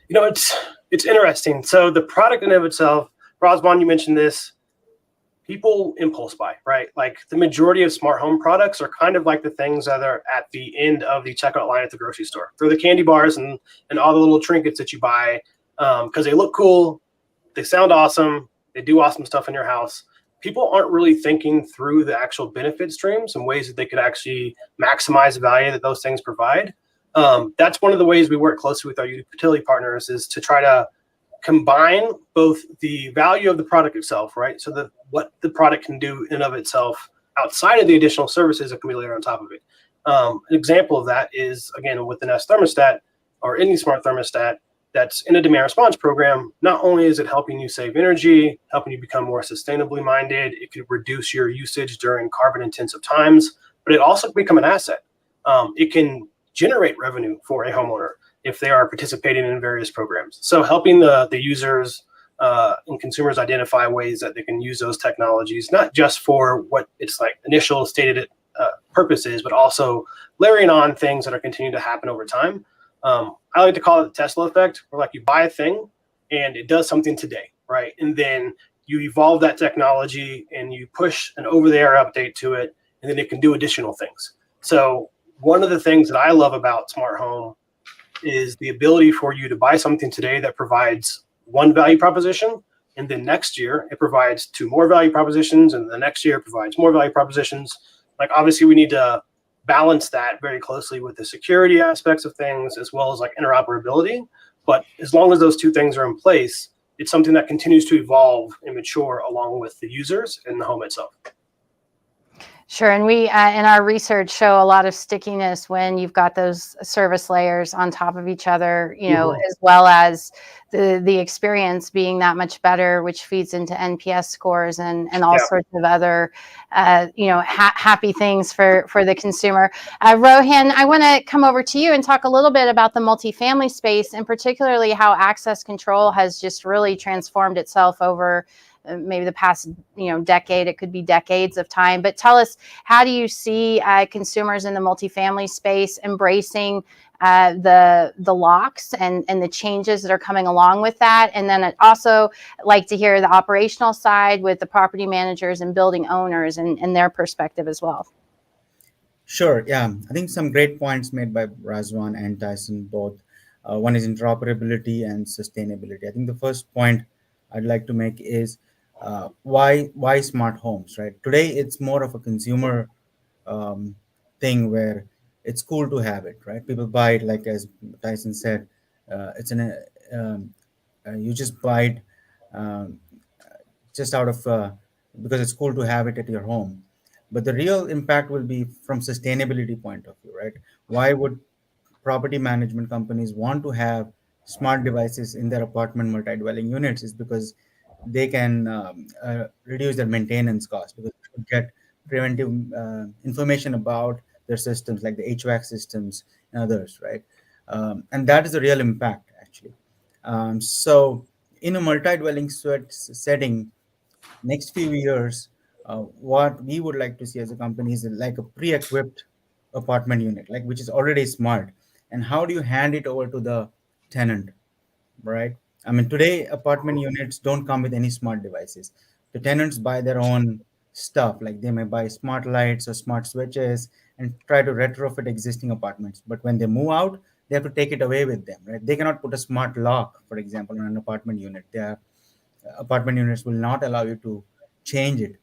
C: It's interesting. So the product in and of itself, Razvan, you mentioned this. People impulse buy, right? Like the majority of smart home products are kind of like the things that are at the end of the checkout line at the grocery store. They're the candy bars and all the little trinkets that you buy because they look cool, they sound awesome, they do awesome stuff in your house. People aren't really thinking through the actual benefit streams and ways that they could actually maximize the value that those things provide. That's one of the ways we work closely with our utility partners, is to try to combine both the value of the product itself, right? So what the product can do in and of itself outside of the additional services that can be layered on top of it. An example of that is, again, with the Nest thermostat or any smart thermostat that's in a demand response program. Not only is it helping you save energy, helping you become more sustainably minded, it could reduce your usage during carbon intensive times, but it also can become an asset. It can generate revenue for a homeowner if they are participating in various programs. So helping the users and consumers identify ways that they can use those technologies, not just for what its like initial stated purpose is, but also layering on things that are continuing to happen over time. I like to call it the Tesla effect, where like you buy a thing and it does something today, right? And then you evolve that technology and you push an over-the-air update to it, and then it can do additional things. So one of the things that I love about smart home is the ability for you to buy something today that provides one value proposition, and then next year it provides two more value propositions, and the next year it provides more value propositions. Like obviously we need to balance that very closely with the security aspects of things as well as like interoperability. But as long as those two things are in place, it's something that continues to evolve and mature along with the users and the home itself.
A: Sure. And we, in our research, show a lot of stickiness when you've got those service layers on top of each other, you know, as well as the experience being that much better, which feeds into NPS scores and all sorts of other, happy things for the consumer. Rohan, I want to come over to you and talk a little bit about the multifamily space, and particularly how access control has just really transformed itself over maybe the past, decade. It could be decades of time. But tell us, how do you see consumers in the multifamily space embracing the locks and the changes that are coming along with that? And then I'd also like to hear the operational side with the property managers and building owners and their perspective as well.
D: Sure. Yeah, I think some great points made by Razvan and Tyson both. One is interoperability and sustainability. I think the first point I'd like to make is why smart homes, right? Today, it's more of a consumer thing where it's cool to have it, right? People buy it, like as Tyson said, it's an you just buy it um, just out of because it's cool to have it at your home. But the real impact will be from sustainability point of view, right? Why would property management companies want to have smart devices in their apartment multi-dwelling units? Is because they can reduce their maintenance costs, because they could get preventive information about their systems, like the HVAC systems and others, right? And that is the real impact, actually. So in a multi-dwelling setting, next few years, what we would like to see as a company is like a pre-equipped apartment unit, like which is already smart. And how do you hand it over to the tenant, right? I mean, today apartment units don't come with any smart devices. The tenants buy their own stuff, like they may buy smart lights or smart switches and try to retrofit existing apartments. But when they move out, they have to take it away with them, right? They cannot put a smart lock, for example, on an apartment unit. Apartment units will not allow you to change it.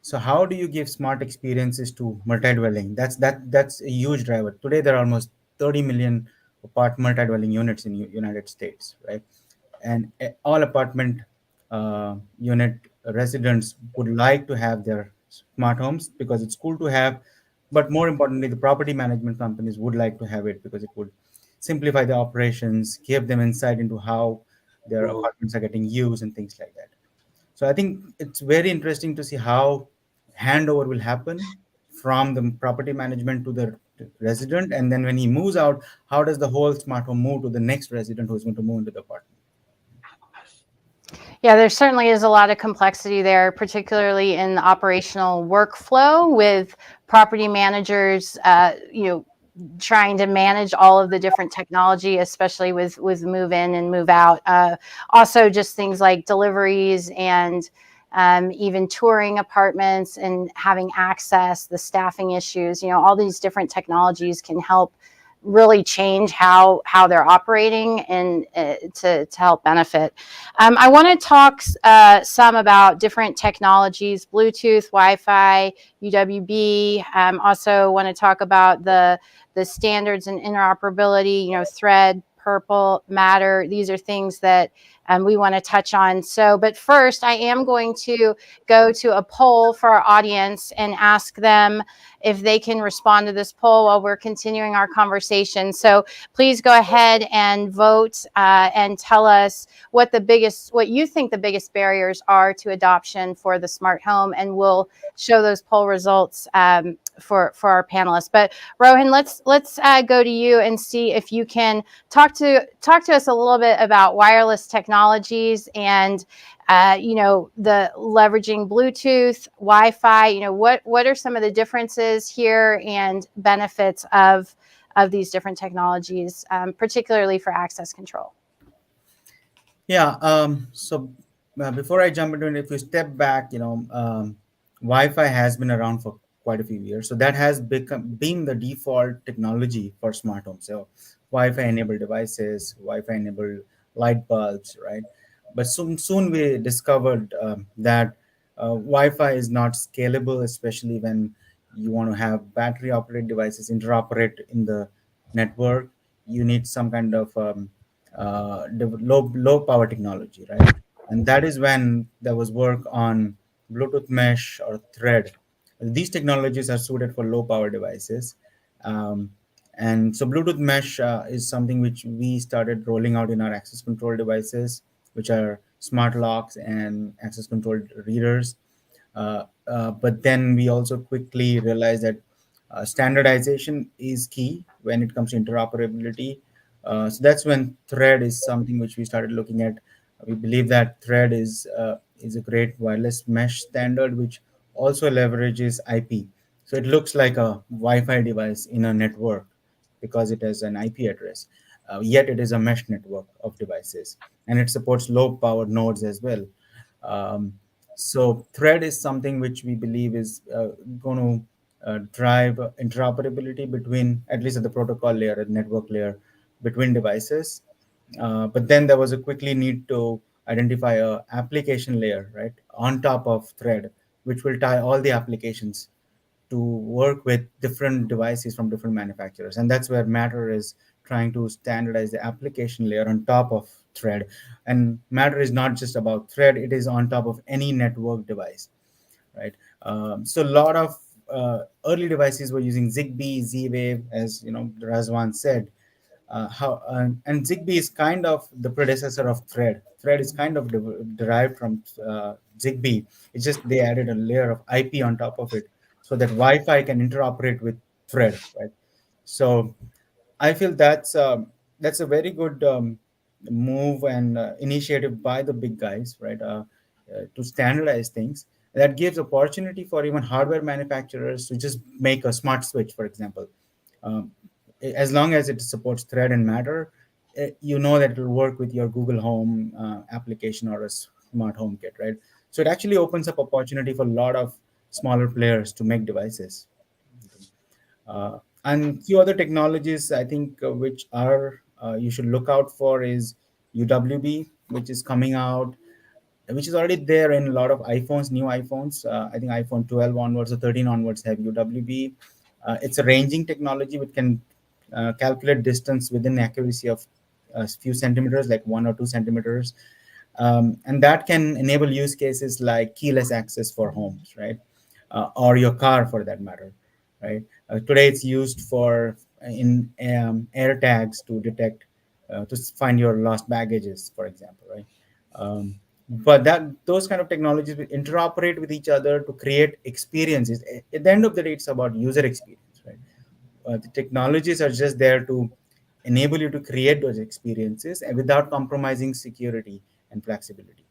D: So how do you give smart experiences to multi-dwelling? That's a huge driver. Today there are almost 30 million multi-dwelling units in United States, right? And all apartment unit residents would like to have their smart homes because it's cool to have. But more importantly, the property management companies would like to have it because it would simplify the operations, give them insight into how their
C: Mhm.
D: apartments are getting used and things like that. So I think it's very interesting to see how handover will happen from the property management to the resident, and then when he moves out, how does the whole smart home move to the next resident who's going to move into the apartment?
A: Yeah, there certainly is a lot of complexity there, particularly in the operational workflow with property managers, trying to manage all of the different technology, especially with move in and move out. Also, just things like deliveries and even touring apartments and having access, the staffing issues. All these different technologies can help really change how they're operating and to help benefit. I want to talk some about different technologies: Bluetooth, Wi-Fi, UWB. Also want to talk about the standards and interoperability, Thread, Purple, Matter. These are things that we want to touch on. But first, I am going to go to a poll for our audience and ask them if they can respond to this poll while we're continuing our conversation. So please go ahead and vote and tell us what you think the biggest barriers are to adoption for the smart home, and we'll show those poll results for our panelists. But Rohan, let's go to you and see if you can talk to us a little bit about wireless technologies and the leveraging Bluetooth, Wi-Fi. What are some of the differences here and benefits of these different technologies, particularly for access control?
D: Yeah. So before I jump into it, if you step back, Wi-Fi has been around for quite a few years. So that has been the default technology for smart homes. So Wi-Fi enabled devices, Wi-Fi enabled light bulbs, right? But soon we discovered that Wi-Fi is not scalable, especially when you want to have battery operated devices interoperate in the network. You need some kind of low power technology, right? And that is when there was work on Bluetooth mesh or Thread. These technologies are suited for low power devices. And so Bluetooth mesh is something which we started rolling out in our access control devices, which are smart locks and access control readers. But then we also quickly realized that standardization is key when it comes to interoperability. So that's when Thread is something which we started looking at. We believe that Thread is a great wireless mesh standard, which also leverages IP. So it looks like a Wi-Fi device in a network because it has an IP address. Yet it is a mesh network of devices, and it supports low power nodes as well. Um, so Thread is something which we believe is going to drive interoperability between, at least at the protocol layer and network layer, between devices. But then there was a quickly need to identify a application layer, right, on top of Thread, which will tie all the applications to work with different devices from different manufacturers. And that's where Matter is trying to standardize the application layer on top of Thread. And Matter is not just about Thread, it is on top of any network device, right? So a lot of early devices were using Zigbee, Z-Wave, as Razwan said. And Zigbee is kind of the predecessor of Thread. Thread is kind of derived from Zigbee. It's just they added a layer of IP on top of it so that Wi-Fi can interoperate with Thread, right? So I feel that's a very good move and initiative by the big guys, right? To standardize things. That gives opportunity for even hardware manufacturers to just make a smart switch, for example. As long as it supports Thread and Matter, you know that it will work with your Google Home application or a smart home kit, right? So it actually opens up opportunity for a lot of smaller players to make devices. And few other technologies I think which are you should look out for is UWB, which is coming out, which is already there in a lot of iPhones, new iPhones. I think iPhone 12 onwards or 13 onwards have UWB. It's a ranging technology which can calculate distance within accuracy of a few centimeters, like 1 or 2 centimeters. And that can enable use cases like keyless access for homes, right? Or your car for that matter, right? Today it's used for in air tags to detect, to find your lost baggages, for example, right? But those kind of technologies will interoperate with each other to create experiences. At the end of the day, it's about user experience, right? The technologies are just there to enable you to create those experiences and without compromising security and flexibility.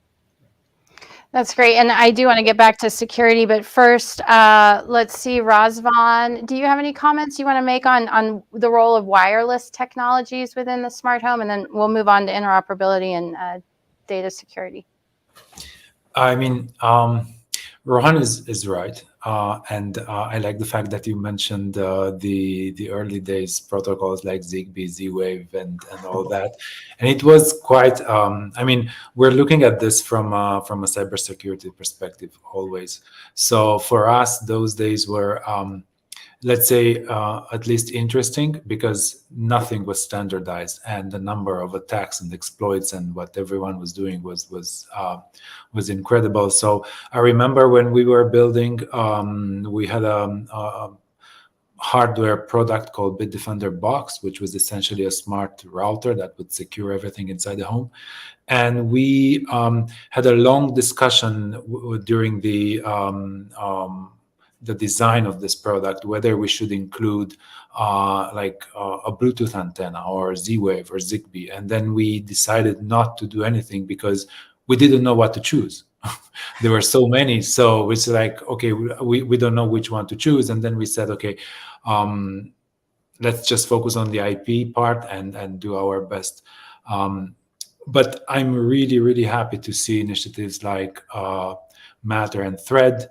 A: That's great. And I do want to get back to security, but first, let's see, Razvan, do you have any comments you want to make on the role of wireless technologies within the smart home? And then we'll move on to interoperability and data security.
E: I mean, Rohan is right, and I like the fact that you mentioned the early days protocols like Zigbee, Z-Wave, and all that. And it was quite. I mean, we're looking at this from a cybersecurity perspective always. So for us, those days were, let's say, at least interesting because nothing was standardized, and the number of attacks and exploits and what everyone was doing was incredible. So I remember when we were building, we had a hardware product called Bitdefender Box, which was essentially a smart router that would secure everything inside the home. And we had a long discussion during the design of this product, whether we should include like a Bluetooth antenna or Z-Wave or Zigbee. And then we decided not to do anything because we didn't know what to choose. There were so many. So it's like, okay, we don't know which one to choose. And then we said, okay, let's just focus on the IP part and do our best. But I'm really, really happy to see initiatives like Matter and Thread,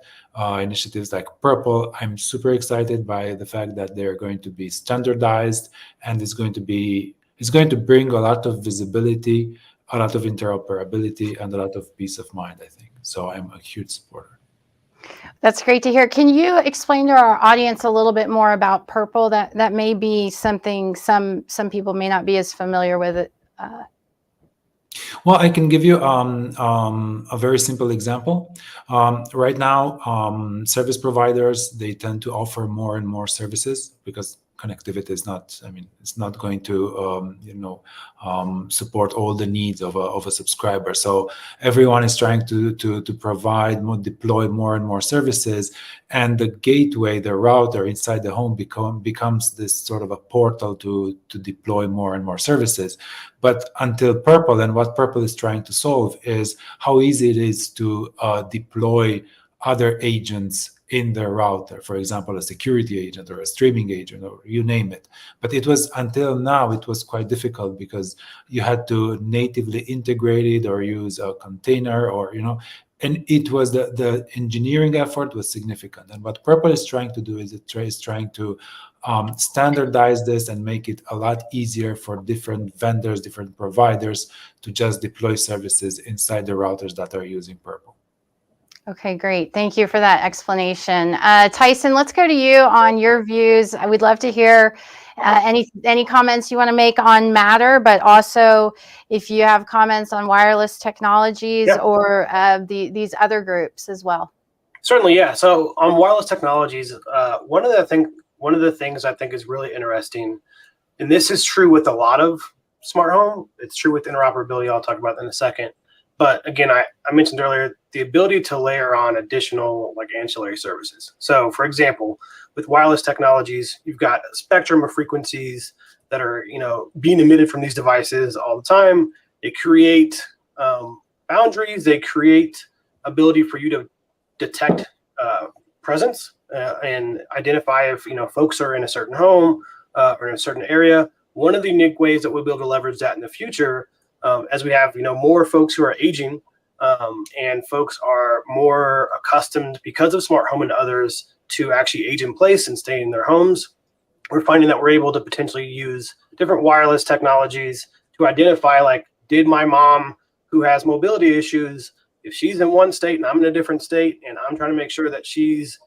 E: initiatives like Purple. I'm super excited by the fact that they're going to be standardized, and it's going to bring a lot of visibility, a lot of interoperability, and a lot of peace of mind, I think. So I'm a huge supporter.
A: That's great to hear. Can you explain to our audience a little bit more about Purple? That may be something some people may not be as familiar with it.
E: Well, I can give you a very simple example. Right now, service providers, they tend to offer more and more services because connectivity is not, I mean, it's not going to, support all the needs of a subscriber. So everyone is trying to deploy more and more services, and the gateway, the router inside the home becomes this sort of a portal to deploy more and more services. But until Purple, and what Purple is trying to solve is how easy it is to deploy other agents in the router, for example, a security agent or a streaming agent, or you name it. But it was, until now, it was quite difficult because you had to natively integrate it or use a container, or, and it was the engineering effort was significant. And what Purple is trying to do is trying to standardize this and make it a lot easier for different vendors, different providers to just deploy services inside the routers that are using Purple.
A: Okay, great. Thank you for that explanation. Tyson, let's go to you on your views. I would love to hear any comments you want to make on Matter, but also if you have comments on wireless technologies
C: Yeah.
A: or these other groups as well.
C: Certainly, yeah. So on wireless technologies, one of the things I think is really interesting, and this is true with a lot of smart home. It's true with interoperability. I'll talk about that in a second. But again, I mentioned earlier the ability to layer on additional like ancillary services. So for example, with wireless technologies, you've got a spectrum of frequencies that are being emitted from these devices all the time. They create boundaries. They create ability for you to detect presence and identify if folks are in a certain home or in a certain area. One of the unique ways that we'll be able to leverage that in the future, as we have more folks who are aging and folks are more accustomed because of smart home and others to actually age in place and stay in their homes, we're finding that we're able to potentially use different wireless technologies to identify, like, did my mom who has mobility issues, if she's in one state and I'm in a different state and I'm trying to make sure that she's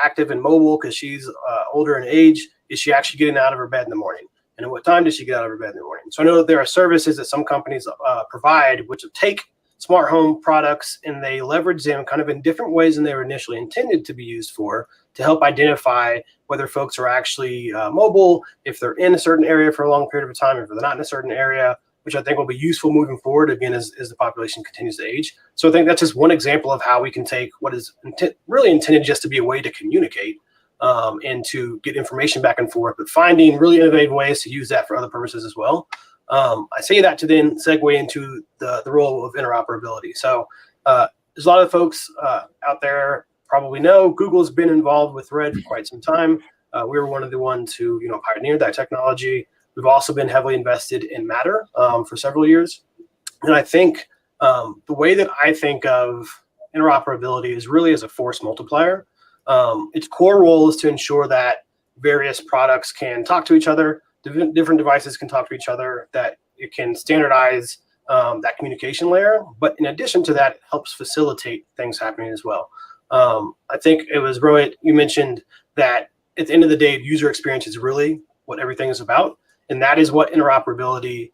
C: active and mobile because she's older in age, is she actually getting out of her bed in the morning? And at what time does she get out of her bed in the morning? So I know that there are services that some companies provide which take smart home products and they leverage them kind of in different ways than they were initially intended to be used for, to help identify whether folks are actually mobile, if they're in a certain area for a long period of time, if they're not in a certain area, which I think will be useful moving forward, again, as the population continues to age. So I think that's just one example of how we can take what is really intended just to be a way to communicate and to get information back and forth, but finding really innovative ways to use that for other purposes as well. I say that to then segue into the role of interoperability. So there's a lot of folks out there probably know Google's been involved with Thread for quite some time. We were one of the ones who pioneered that technology. We've also been heavily invested in Matter for several years. And I think the way that I think of interoperability is really as a force multiplier. Its core role is to ensure that various products can talk to each other, different devices can talk to each other, that it can standardize that communication layer. But in addition to that, it helps facilitate things happening as well. I think it was Rohit, you mentioned that at the end of the day, user experience is really what everything is about. And that is what interoperability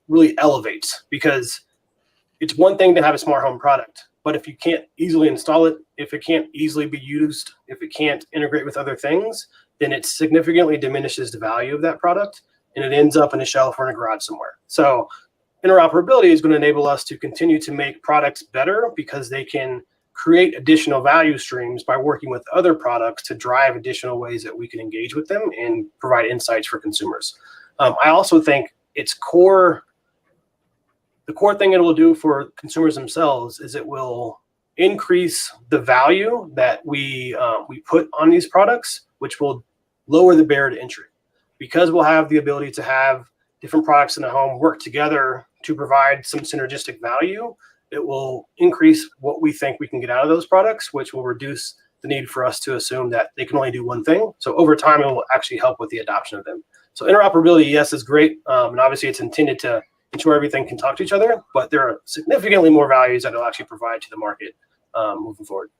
C: really elevates, because it's one thing to have a smart home product, but if you can't easily install it, if it can't easily be used, if it can't integrate with other things, then it significantly diminishes the value of that product and it ends up in a shelf or in a garage somewhere. So interoperability is going to enable us to continue to make products better because they can create additional value streams by working with other products to drive additional ways that we can engage with them and provide insights for consumers. I also think the core thing it will do for consumers themselves is it will increase the value that we put on these products, which will lower the barrier to entry, because we'll have the ability to have different products in the home work together to provide some synergistic value. It will increase what we think we can get out of those products, which will reduce the need for us to assume that they can only do one thing. So over time, it will actually help with the adoption of them. So interoperability, yes, is great. And obviously it's intended to ensure everything can talk to each other, but there are significantly more values that it'll actually provide to the market moving forward.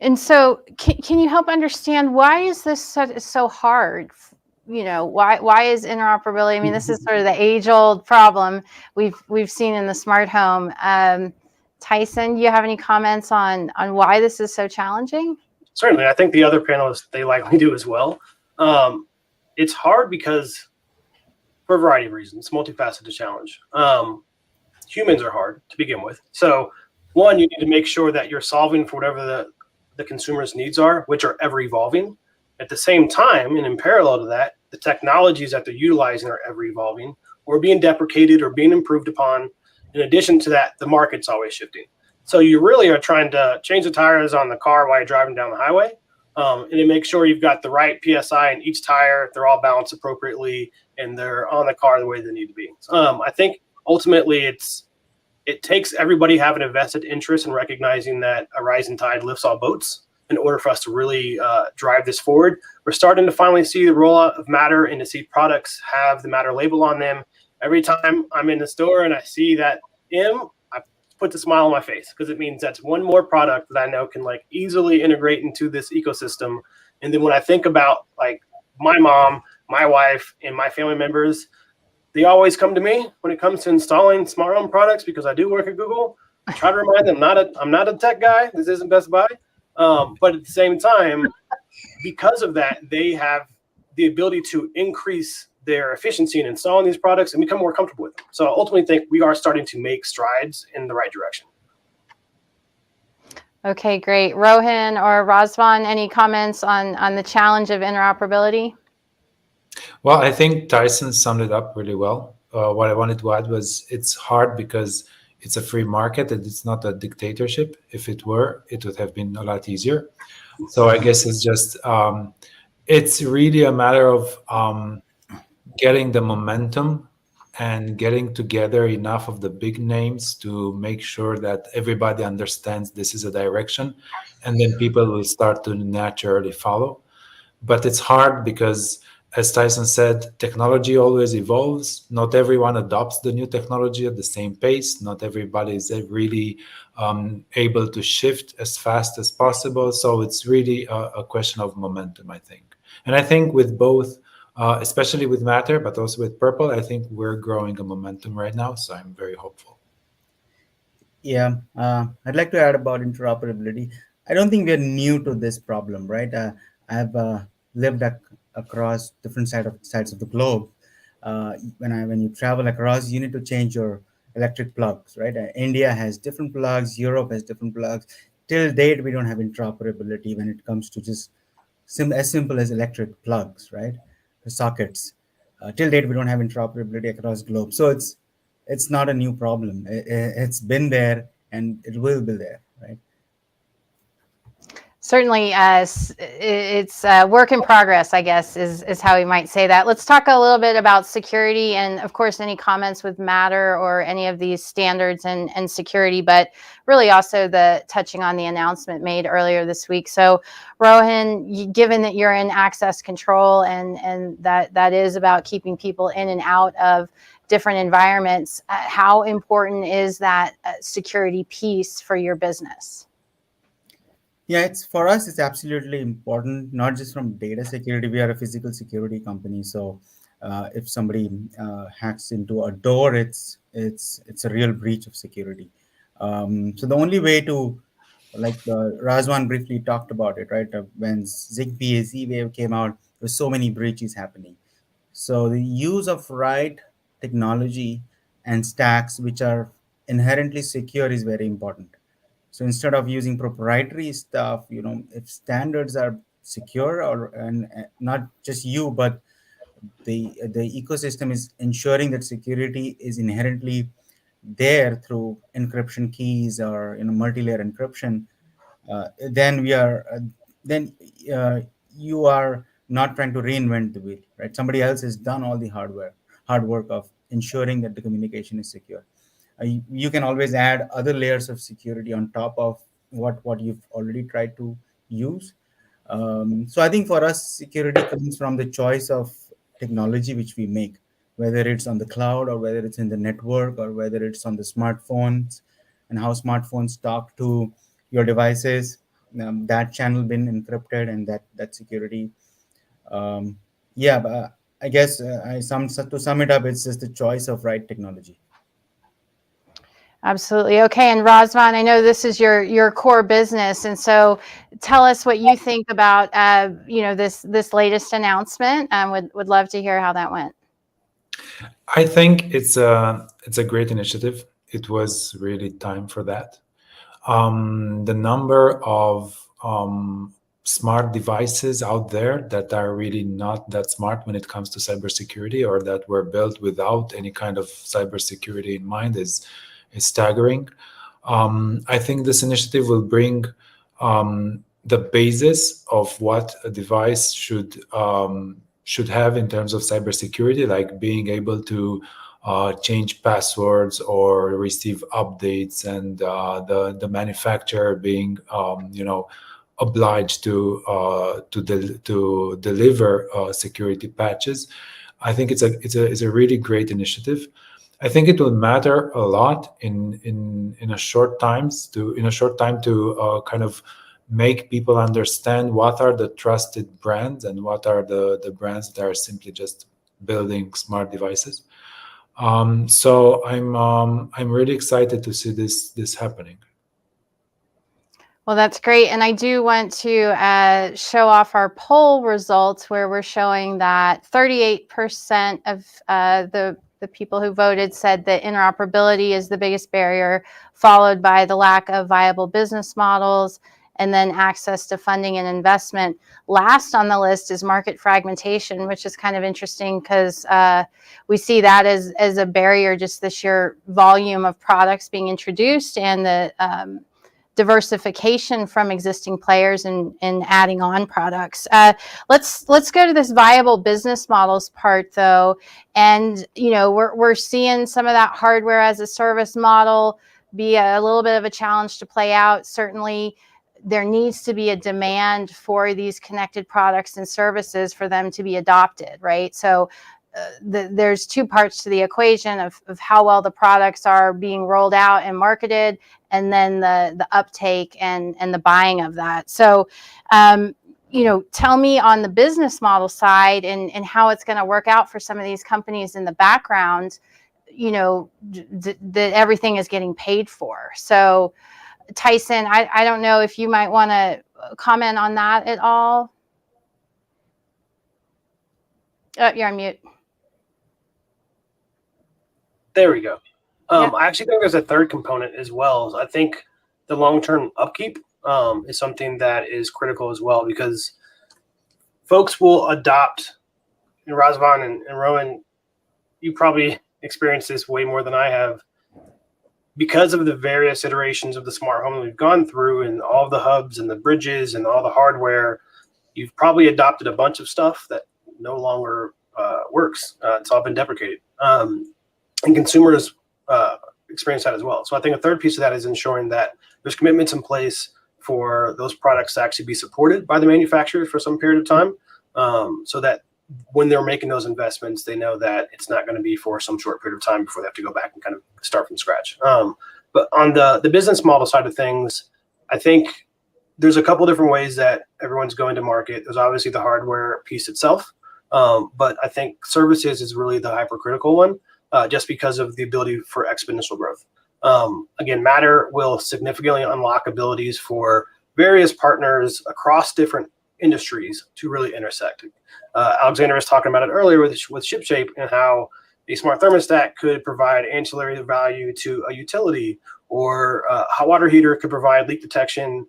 A: And so can you help understand, why is this so hard? Why is interoperability? I mean, this is sort of the age-old problem we've seen in the smart home. Tyson, do you have any comments on why this is so challenging?
C: Certainly. I think the other panelists, they likely do as well. It's hard because, for a variety of reasons, multifaceted challenge. Humans are hard to begin with. So one, you need to make sure that you're solving for whatever the consumer's needs are, which are ever evolving. At the same time, and in parallel to that, the technologies that they're utilizing are ever evolving or being deprecated or being improved upon. In addition to that, the market's always shifting. So you really are trying to change the tires on the car while you're driving down the highway, and to make sure you've got the right PSI in each tire, they're all balanced appropriately, and they're on the car the way they need to be. I think ultimately it takes everybody having a vested interest in recognizing that a rising tide lifts all boats in order for us to really drive this forward. We're starting to finally see the rollout of Matter and to see products have the Matter label on them. Every time I'm in the store and I see that I puts a smile on my face because it means that's one more product that I know can like easily integrate into this ecosystem. And then when I think about like my mom, my wife, and my family members, they always come to me when it comes to installing smart home products because I do work at Google. I try to remind them I'm not a tech guy. This isn't Best Buy. But at the same time, because of that, they have the ability to increase their efficiency in installing these products and become more comfortable with them. So I ultimately think we are starting to make strides in the right direction.
A: Okay, great. Rohan or Razvan, any comments on the challenge of interoperability?
E: Well, I think Tyson summed it up really well. What I wanted to add was it's hard because it's a free market and it's not a dictatorship. If it were, it would have been a lot easier. So I guess it's just, it's really a matter of getting the momentum and getting together enough of the big names to make sure that everybody understands this is a direction, and then people will start to naturally follow. But it's hard because, as Tyson said, technology always evolves. Not everyone adopts the new technology at the same pace. Not everybody is really able to shift as fast as possible. So it's really a question of momentum, I think. And I think with both, especially with Matter, but also with Purple, I think we're growing a momentum right now. So I'm very hopeful.
D: Yeah, I'd like to add about interoperability. I don't think we're new to this problem, right? I've lived across different sides of the globe. When you travel across, you need to change your electric plugs, right? India has different plugs, Europe has different plugs. Till date, we don't have interoperability when it comes to just as simple as electric plugs, right? The sockets. Till date, we don't have interoperability across globe. So it's not a new problem. It's been there and it will be there, right?
A: Certainly, it's a work in progress, I guess, is how we might say that. Let's talk a little bit about security and, of course, any comments with Matter or any of these standards and security, but really also touching on the announcement made earlier this week. So, Rohan, given that you're in access control and that is about keeping people in and out of different environments, how important is that security piece for your business?
D: Yeah, for us, it's absolutely important, not just from data security. We are a physical security company. So if somebody hacks into a door, it's a real breach of security. So the only way to, like Razvan briefly talked about it, right? When ZigBee, Z-Wave came out, there's so many breaches happening. So the use of right technology and stacks which are inherently secure is very important. So instead of using proprietary stuff, if standards are secure and not just you, but the ecosystem is ensuring that security is inherently there through encryption keys or multi-layer encryption, then you are not trying to reinvent the wheel, right? Somebody else has done all the hard work of ensuring that the communication is secure. You can always add other layers of security on top of what you've already tried to use. So I think for us, security comes from the choice of technology which we make, whether it's on the cloud or whether it's in the network or whether it's on the smartphones and how smartphones talk to your devices. That channel been encrypted and that security. But I guess to sum it up, it's just the choice of right technology.
A: Absolutely. Okay. And Razvan, I know this is your core business. And so tell us what you think about, this latest announcement. Would love to hear how that went.
E: I think it's a great initiative. It was really time for that. The number of smart devices out there that are really not that smart when it comes to cybersecurity or that were built without any kind of cybersecurity in mind is staggering. I think this initiative will bring the basis of what a device should have in terms of cybersecurity, like being able to change passwords or receive updates, and the manufacturer being obliged to deliver security patches. I think it's a really great initiative. I think it will matter a lot in a short time to kind of make people understand what are the trusted brands and what are the brands that are simply just building smart devices. So I'm really excited to see this happening.
A: Well, that's great. And I do want to show off our poll results where we're showing that 38% of the people who voted said that interoperability is the biggest barrier, followed by the lack of viable business models, and then access to funding and investment. Last on the list is market fragmentation, which is kind of interesting because we see that as a barrier, just the sheer volume of products being introduced and the diversification from existing players and adding on products. Let's go to this viable business models part though. And, you know, we're seeing some of that hardware as a service model be a little bit of a challenge to play out. Certainly, there needs to be a demand for these connected products and services for them to be adopted, right? So there's two parts to the equation of how well the products are being rolled out and marketed, and then the uptake and the buying of that. So, you know, tell me on the business model side and how it's going to work out for some of these companies in the background, you know, that everything is getting paid for. So, Tyson, I don't know if you might want to comment on that at all. Oh, you're on mute.
C: There we go.
A: Yeah.
C: I actually think there's a third component as well. I think the long-term upkeep is something that is critical as well, because folks will adopt, and Razvan and Rowan, you probably experienced this way more than I have, because of the various iterations of the smart home that we've gone through and all the hubs and the bridges and all the hardware. You've probably adopted a bunch of stuff that no longer works. It's all been deprecated. And consumers experience that as well. So I think a third piece of that is ensuring that there's commitments in place for those products to actually be supported by the manufacturers for some period of time, so that when they're making those investments, they know that it's not going to be for some short period of time before they have to go back and kind of start from scratch. But on the business model side of things, I think there's a couple different ways that everyone's going to market. There's obviously the hardware piece itself, but I think services is really the hypercritical one, just because of the ability for exponential growth. Again, Matter will significantly unlock abilities for various partners across different industries to really intersect. Alexander was talking about it earlier with ShipShape and how a smart thermostat could provide ancillary value to a utility, or a hot water heater could provide leak detection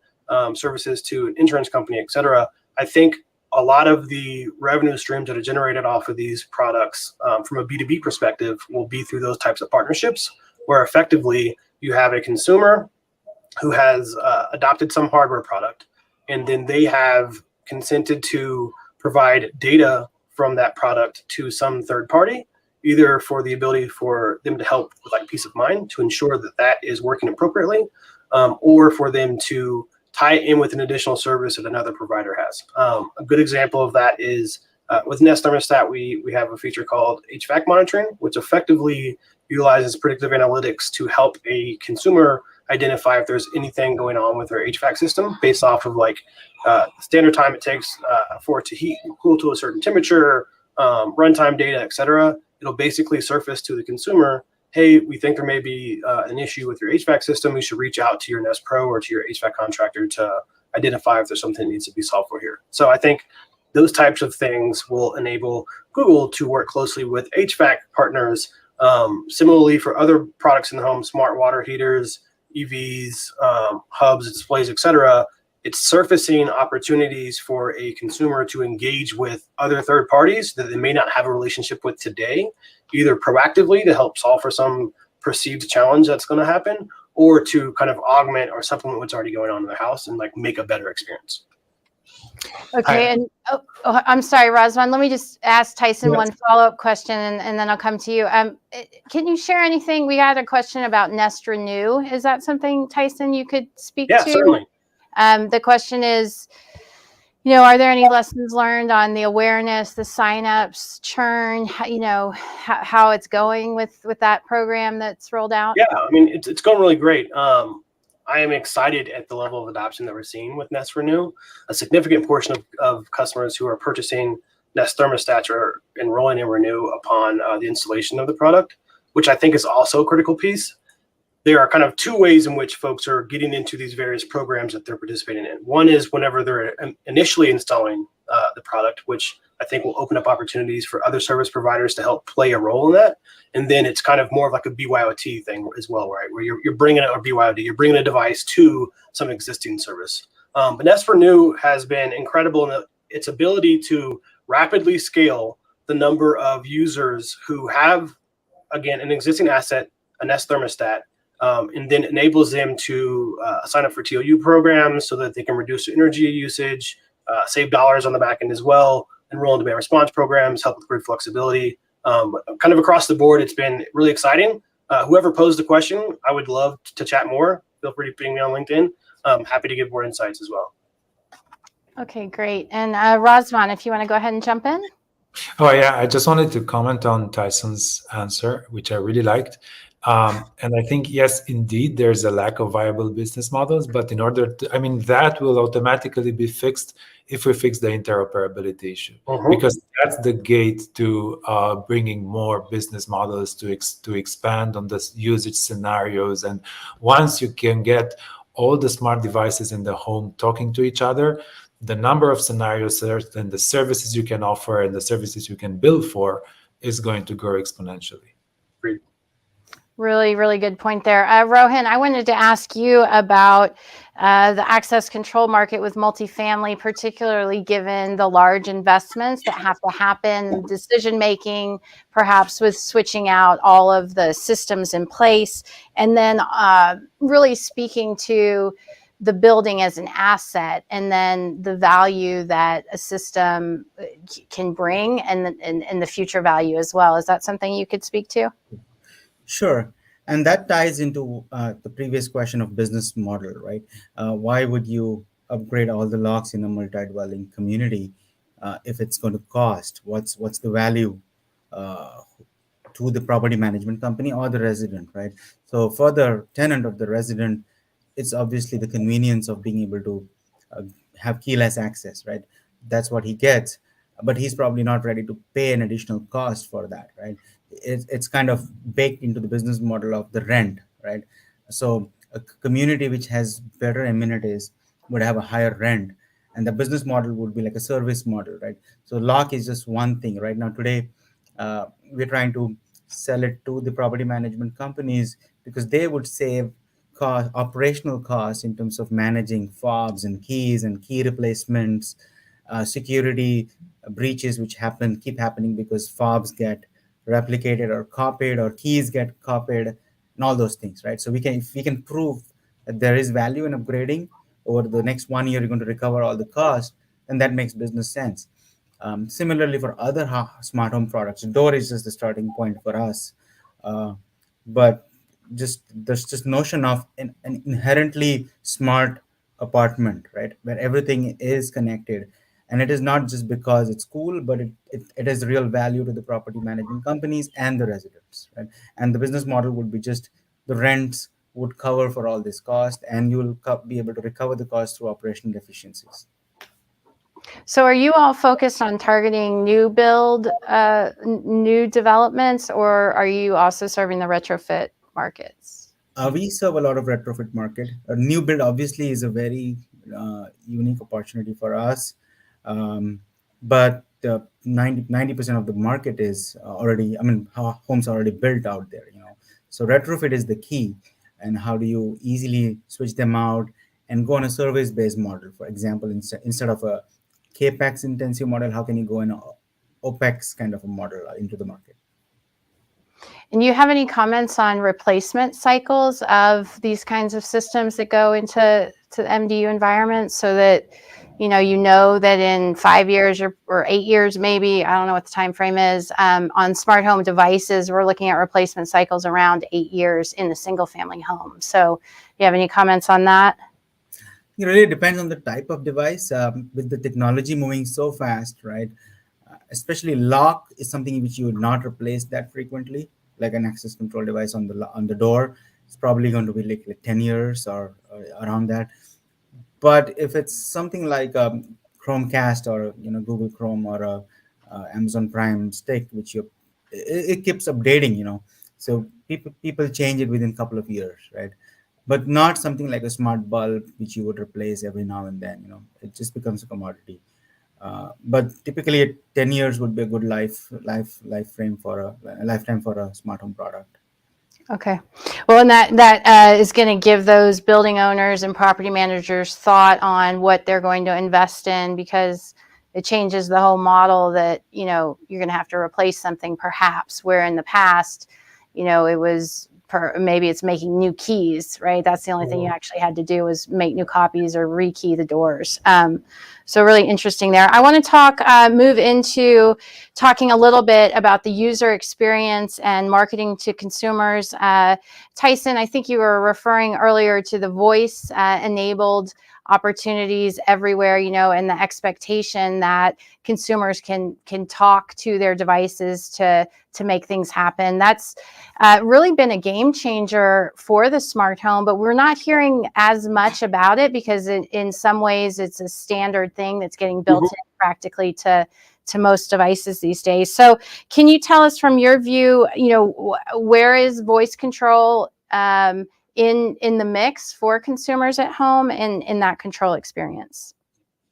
C: services to an insurance company, et cetera. I think a lot of the revenue streams that are generated off of these products from a B2B perspective will be through those types of partnerships, where effectively you have a consumer who has adopted some hardware product, and then they have consented to provide data from that product to some third party, either for the ability for them to help with like peace of mind to ensure that that is working appropriately, or for them to tie it in with an additional service that another provider has. A good example of that is with Nest Thermostat, we have a feature called HVAC monitoring, which effectively utilizes predictive analytics to help a consumer identify if there's anything going on with their HVAC system based off of like standard time it takes for it to heat and cool to a certain temperature, runtime data, et cetera. It'll basically surface to the consumer, hey, we think there may be an issue with your HVAC system. You should reach out to your Nest Pro or to your HVAC contractor to identify if there's something that needs to be solved for here. So I think those types of things will enable Google to work closely with HVAC partners. Similarly, for other products in the home, smart water heaters, EVs, hubs, displays, et cetera, it's surfacing opportunities for a consumer to engage with other third parties that they may not have a relationship with today, either proactively to help solve for some perceived challenge that's going to happen, or to kind of augment or supplement what's already going on in their house and like make a better experience.
A: Okay, and I'm sorry, Razvan. Let me just ask Tyson one follow-up question, and then I'll come to you. Can you share anything? We had a question about Nest Renew. Is that something, Tyson, you could speak to?
C: Yeah, certainly.
A: The question is, Are there any lessons learned on the awareness, the signups, churn, how it's going with that program that's rolled out?
C: Yeah, I mean, it's going really great. I am excited at the level of adoption that we're seeing with Nest Renew. A significant portion of customers who are purchasing Nest thermostats are enrolling in Renew upon the installation of the product, which I think is also a critical piece. There are kind of two ways in which folks are getting into these various programs that they're participating in. One is whenever they're initially installing the product, which I think will open up opportunities for other service providers to help play a role in that. And then it's kind of more of like a BYOT thing as well, right? Where you're bringing it, or BYOD, you're bringing a device to some existing service. But Nest Renew has been incredible in its ability to rapidly scale the number of users who have, again, an existing asset, a Nest thermostat, and then enables them to sign up for TOU programs so that they can reduce their energy usage, save dollars on the back end as well, enroll in demand response programs, help with grid flexibility. Kind of across the board, it's been really exciting. Whoever posed the question, I would love to chat more. Feel free to ping me on LinkedIn. Happy to give more insights as well.
A: Okay, great. And Razvan, if you want to go ahead and jump in.
E: Oh, yeah. I just wanted to comment on Tyson's answer, which I really liked. And I think, yes, indeed, there's a lack of viable business models. But in order to, that will automatically be fixed if we fix the interoperability issue, because that's the gate to bringing more business models to expand on the usage scenarios. And once you can get all the smart devices in the home talking to each other, the number of scenarios and the services you can offer and the services you can bill for is going to grow exponentially.
C: Great.
A: Really, really good point there. Rohan, I wanted to ask you about the access control market with multifamily, particularly given the large investments that have to happen, decision-making, perhaps with switching out all of the systems in place, and then really speaking to the building as an asset, and then the value that a system can bring, and the future value as well. Is that something you could speak to?
D: Sure. And that ties into the previous question of business model, right? Why would you upgrade all the locks in a multi-dwelling community if it's going to cost? What's the value to the property management company or the resident, right? So for the tenant or the resident, it's obviously the convenience of being able to have keyless access, right? That's what he gets, but he's probably not ready to pay an additional cost for that, right? It's kind of baked into the business model of the rent, right? So a community which has better amenities would have a higher rent, and the business model would be like a service model, right? So lock is just one thing. Right now, today, we're trying to sell it to the property management companies because they would save operational costs in terms of managing fobs and keys and key replacements, security breaches which keep happening because fobs get replicated or copied, or keys get copied, and all those things, right? So if we can prove that there is value in upgrading over the next 1 year, you're going to recover all the cost, then that makes business sense. Similarly, for other smart home products, door is just the starting point for us, but there's just notion of an inherently smart apartment, right, where everything is connected. And it is not just because it's cool, but it has real value to the property management companies and the residents, right? And the business model would be just the rents would cover for all this cost, and you will be able to recover the cost through operational efficiencies.
A: So are you all focused on targeting new build, new developments, or are you also serving the retrofit markets?
D: We serve a lot of retrofit market. A new build obviously is a very unique opportunity for us. But 90% of the market is already, homes are already built out there, So retrofit is the key. And how do you easily switch them out and go on a service-based model? For example, instead of a CapEx intensive model, how can you go in an OpEx kind of a model into the market?
A: And you have any comments on replacement cycles of these kinds of systems that go into MDU environments, so that you know that in 5 years or 8 years, maybe, I don't know what the time frame is, on smart home devices, we're looking at replacement cycles around 8 years in a single family home. So you have any comments on that?
D: It really depends on the type of device. With the technology moving so fast, right? Especially lock is something which you would not replace that frequently, like an access control device on the door. It's probably going to be like 10 years or around that. But if it's something like Chromecast or Google Chrome or Amazon Prime Stick, which it keeps updating, so people change it within a couple of years, right? But not something like a smart bulb which you would replace every now and then. It just becomes a commodity. But typically, 10 years would be a good life frame for a lifetime for a smart home product.
A: Okay. Well, and that is going to give those building owners and property managers thought on what they're going to invest in, because it changes the whole model that, you're going to have to replace something perhaps, where in the past, it was maybe it's making new keys, right? That's the only thing you actually had to do was make new copies or rekey the doors. So really interesting there. I want to move into talking a little bit about the user experience and marketing to consumers. Tyson, I think you were referring earlier to the voice enabled opportunities everywhere, and the expectation that consumers can talk to their devices to make things happen. That's really been a game changer for the smart home, but we're not hearing as much about it because in some ways it's a standard thing that's getting built in practically to most devices these days. So can you tell us from your view, where is voice control in the mix for consumers at home and in that control experience?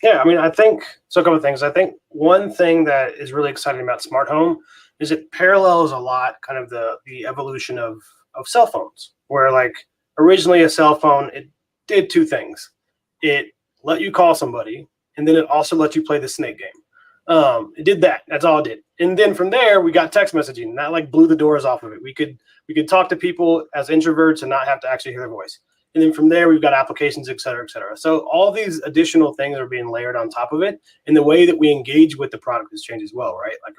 C: Yeah, I think so. A couple of things. I think one thing that is really exciting about smart home is it parallels a lot kind of the evolution of cell phones, where like originally a cell phone, it did two things. It let you call somebody, and then it also let you play the snake game. It did that. That's all it did. And then from there, we got text messaging, and that like blew the doors off of it. We could talk to people as introverts and not have to actually hear their voice. And then from there, we've got applications, et cetera, et cetera. So all these additional things are being layered on top of it. And the way that we engage with the product has changed as well, right? Like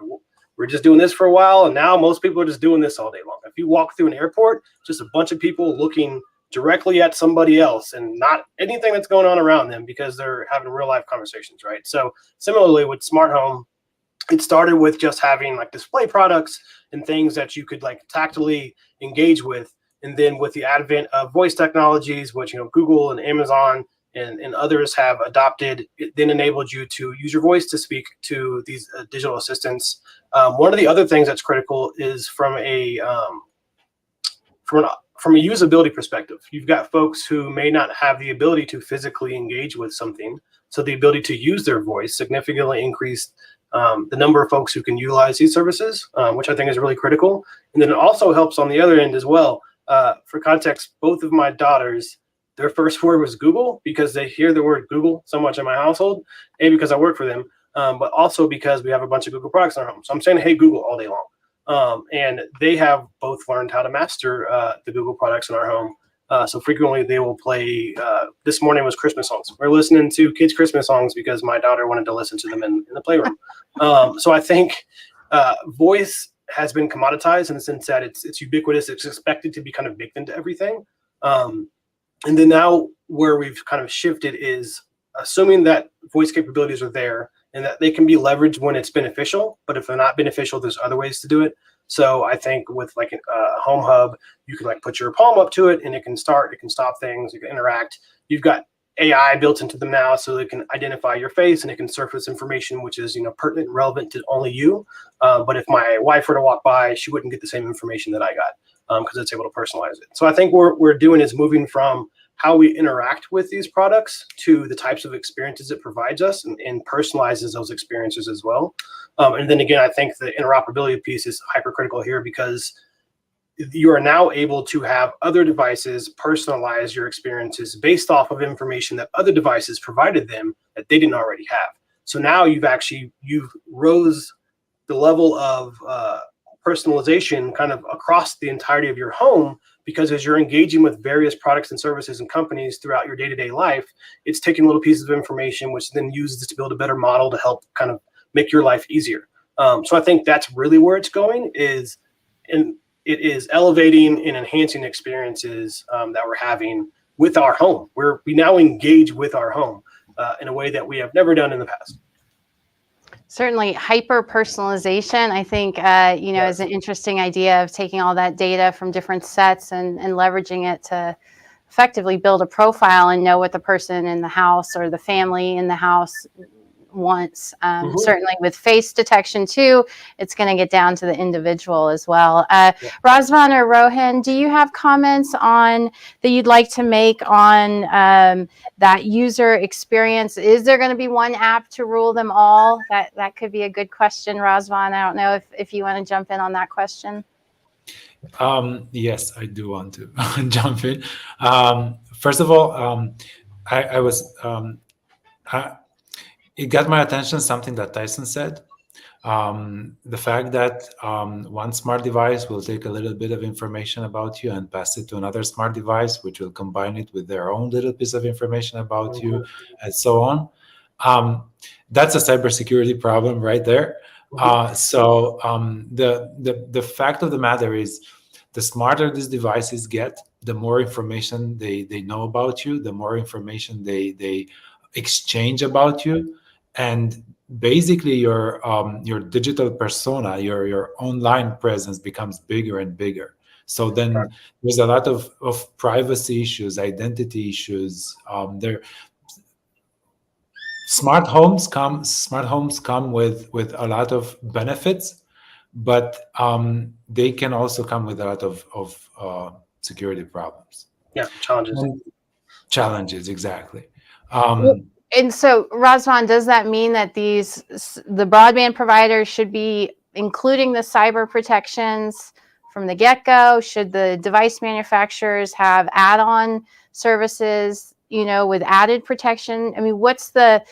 C: we're just doing this for a while, and now most people are just doing this all day long. If you walk through an airport, just a bunch of people looking directly at somebody else and not anything that's going on around them because they're having real life conversations, right? So similarly with smart home, it started with just having like display products and things that you could like tactily engage with. And then with the advent of voice technologies, which Google and Amazon and others have adopted, it then enabled you to use your voice to speak to these digital assistants. One of the other things that's critical is from a usability perspective. You've got folks who may not have the ability to physically engage with something, so the ability to use their voice significantly increased the number of folks who can utilize these services, which I think is really critical. And then it also helps on the other end as well. For context, both of my daughters, their first word was Google because they hear the word Google so much in my household, A, because I work for them, but also because we have a bunch of Google products in our home. So I'm saying, hey, Google all day long. And they have both learned how to master the Google products in our home. So frequently they will play, this morning was Christmas songs. We're listening to kids' Christmas songs because my daughter wanted to listen to them in the playroom. So I think voice has been commoditized in the sense that it's ubiquitous. It's expected to be kind of baked into everything. And then now where we've kind of shifted is assuming that voice capabilities are there and that they can be leveraged when it's beneficial. But if they're not beneficial, there's other ways to do it. So I think with like a home hub, you can like put your palm up to it and it can start, it can stop things, it can interact. You've got AI built into them now, so it can identify your face and it can surface information which is pertinent and relevant to only you. But if my wife were to walk by, she wouldn't get the same information that I got because it's able to personalize it. So I think what we're doing is moving from how we interact with these products to the types of experiences it provides us and personalizes those experiences as well. And then again, I think the interoperability piece is hypercritical here because you are now able to have other devices personalize your experiences based off of information that other devices provided them that they didn't already have. So now you've rose the level of personalization kind of across the entirety of your home, because as you're engaging with various products and services and companies throughout your day-to-day life, it's taking little pieces of information, which then uses to build a better model to help kind of make your life easier. So I think that's really where it's going it is elevating and enhancing experiences that we're having with our home. We now engage with our home in a way that we have never done in the past.
A: Certainly, hyper personalization, I think, is an interesting idea of taking all that data from different sets and leveraging it to effectively build a profile and know what the person in the house or the family in the house wants. Certainly with face detection too, it's going to get down to the individual as well. Razvan or Rohan, do you have comments on that you'd like to make on that user experience? Is there going to be one app to rule them all? That could be a good question, Razvan. I don't know if you want to jump in on that question.
E: Yes, I do want to jump in. First of all, it got my attention, something that Tyson said. The fact that one smart device will take a little bit of information about you and pass it to another smart device, which will combine it with their own little piece of information about you, and so on. That's a cybersecurity problem right there. So the fact of the matter is, the smarter these devices get, the more information they know about you, the more information they exchange about you, and basically your digital persona, your online presence becomes bigger and bigger. So then there's a lot of privacy issues, identity issues. Smart homes come with a lot of benefits, but they can also come with a lot of security problems.
C: Yeah, challenges.
E: Challenges, exactly.
A: And so, Razvan, does that mean that the broadband providers should be including the cyber protections from the get-go? Should the device manufacturers have add-on services, with added protection? I mean, what's the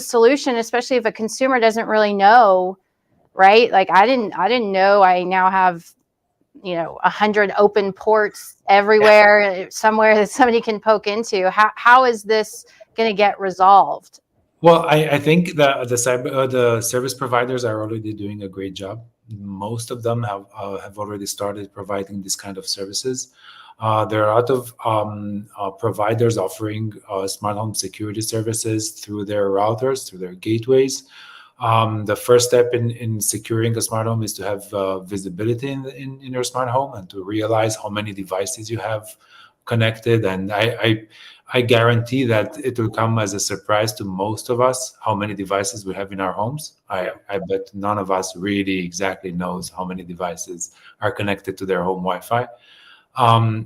A: solution, especially if a consumer doesn't really know, right? Like I didn't know I now have 100 open ports everywhere, somewhere that somebody can poke into. How is this going to get resolved?
E: Well, I think the service providers are already doing a great job. Most of them have already started providing this kind of services. There are a lot of providers offering smart home security services through their routers, through their gateways. The first step in securing a smart home is to have visibility in your smart home and to realize how many devices you have connected. And I guarantee that it will come as a surprise to most of us how many devices we have in our homes. I bet none of us really exactly knows how many devices are connected to their home Wi-Fi.
A: I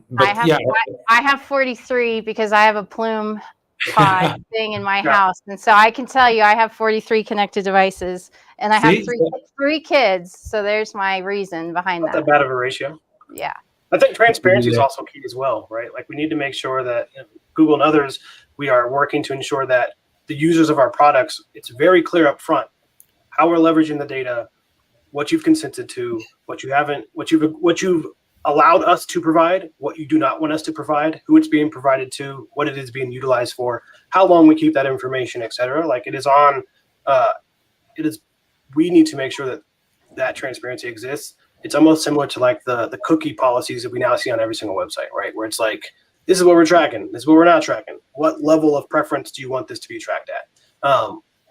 A: have 43 because I have a Plume pod thing in my house, and so I can tell you I have 43 connected devices, and I have three kids. So there's my reason behind that.
C: Not that bad of a ratio.
A: Yeah.
C: I think transparency is also key as well, right? Like we need to make sure that Google and others, we are working to ensure that the users of our products, it's very clear up front how we're leveraging the data, what you've consented to, what you haven't, what you've allowed us to provide, what you do not want us to provide, who it's being provided to, what it is being utilized for, how long we keep that information, et cetera. Like we need to make sure that transparency exists. It's almost similar to like the cookie policies that we now see on every single website, right? Where it's like, this is what we're tracking, this is what we're not tracking. What level of preference do you want this to be tracked at?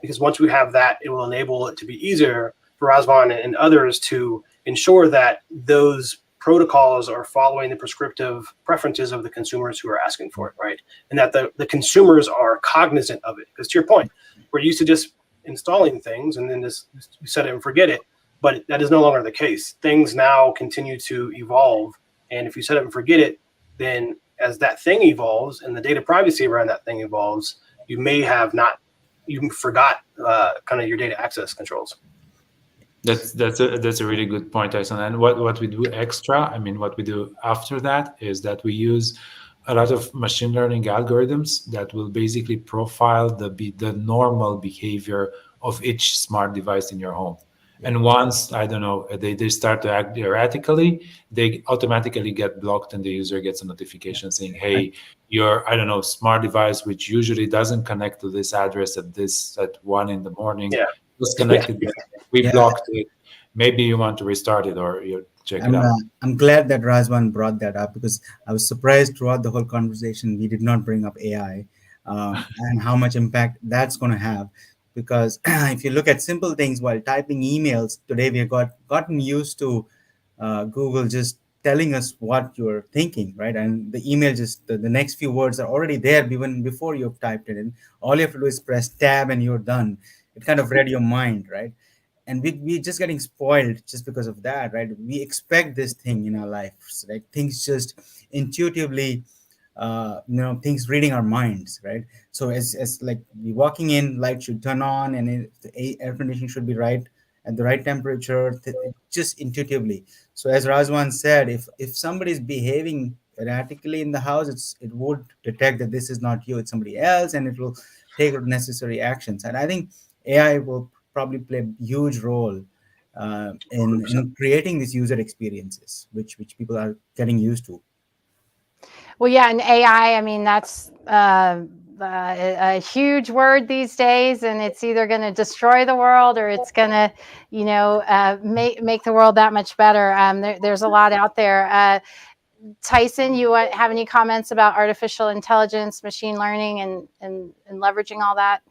C: Because once we have that, it will enable it to be easier for Razvan and others to ensure that those protocols are following the prescriptive preferences of the consumers who are asking for it, right? And that the consumers are cognizant of it. Because to your point, we're used to just installing things and then just set it and forget it. But that is no longer the case. Things now continue to evolve. And if you set it and forget it, then as that thing evolves and the data privacy around that thing evolves, you may have you forgot kind of your data access controls.
E: That's a really good point, Tyson. And what we do what we do after that is that we use a lot of machine learning algorithms that will basically profile the normal behavior of each smart device in your home. And once, they start to act erratically, they automatically get blocked and the user gets a notification saying, hey, your, smart device, which usually doesn't connect to this address at 1 a.m, was connected. We blocked it. Maybe you want to restart it, or check it out.
D: I'm glad that Razvan brought that up, because I was surprised throughout the whole conversation we did not bring up AI and how much impact that's going to have. Because if you look at simple things while typing emails today, we have gotten used to Google just telling us what you're thinking, right? And the email just the next few words are already there even before you've typed it in. All you have to do is press tab and you're done. It kind of read your mind, right? And we're just getting spoiled just because of that, right? We expect this thing in our lives, right? Things just intuitively, things reading our minds, right? So as like we walking in, light should turn on, and the air conditioning should be right at the right temperature, just intuitively. So as Razwan said, if somebody is behaving erratically in the house, it would detect that this is not you, it's somebody else, and it will take necessary actions. And I think AI will probably play a huge role in creating these user experiences, which people are getting used to.
A: Well, yeah, and AI, I mean, that's a huge word these days, and it's either going to destroy the world or it's going to, make the world that much better. There's a lot out there. Tyson, you have any comments about artificial intelligence, machine learning, and leveraging all that?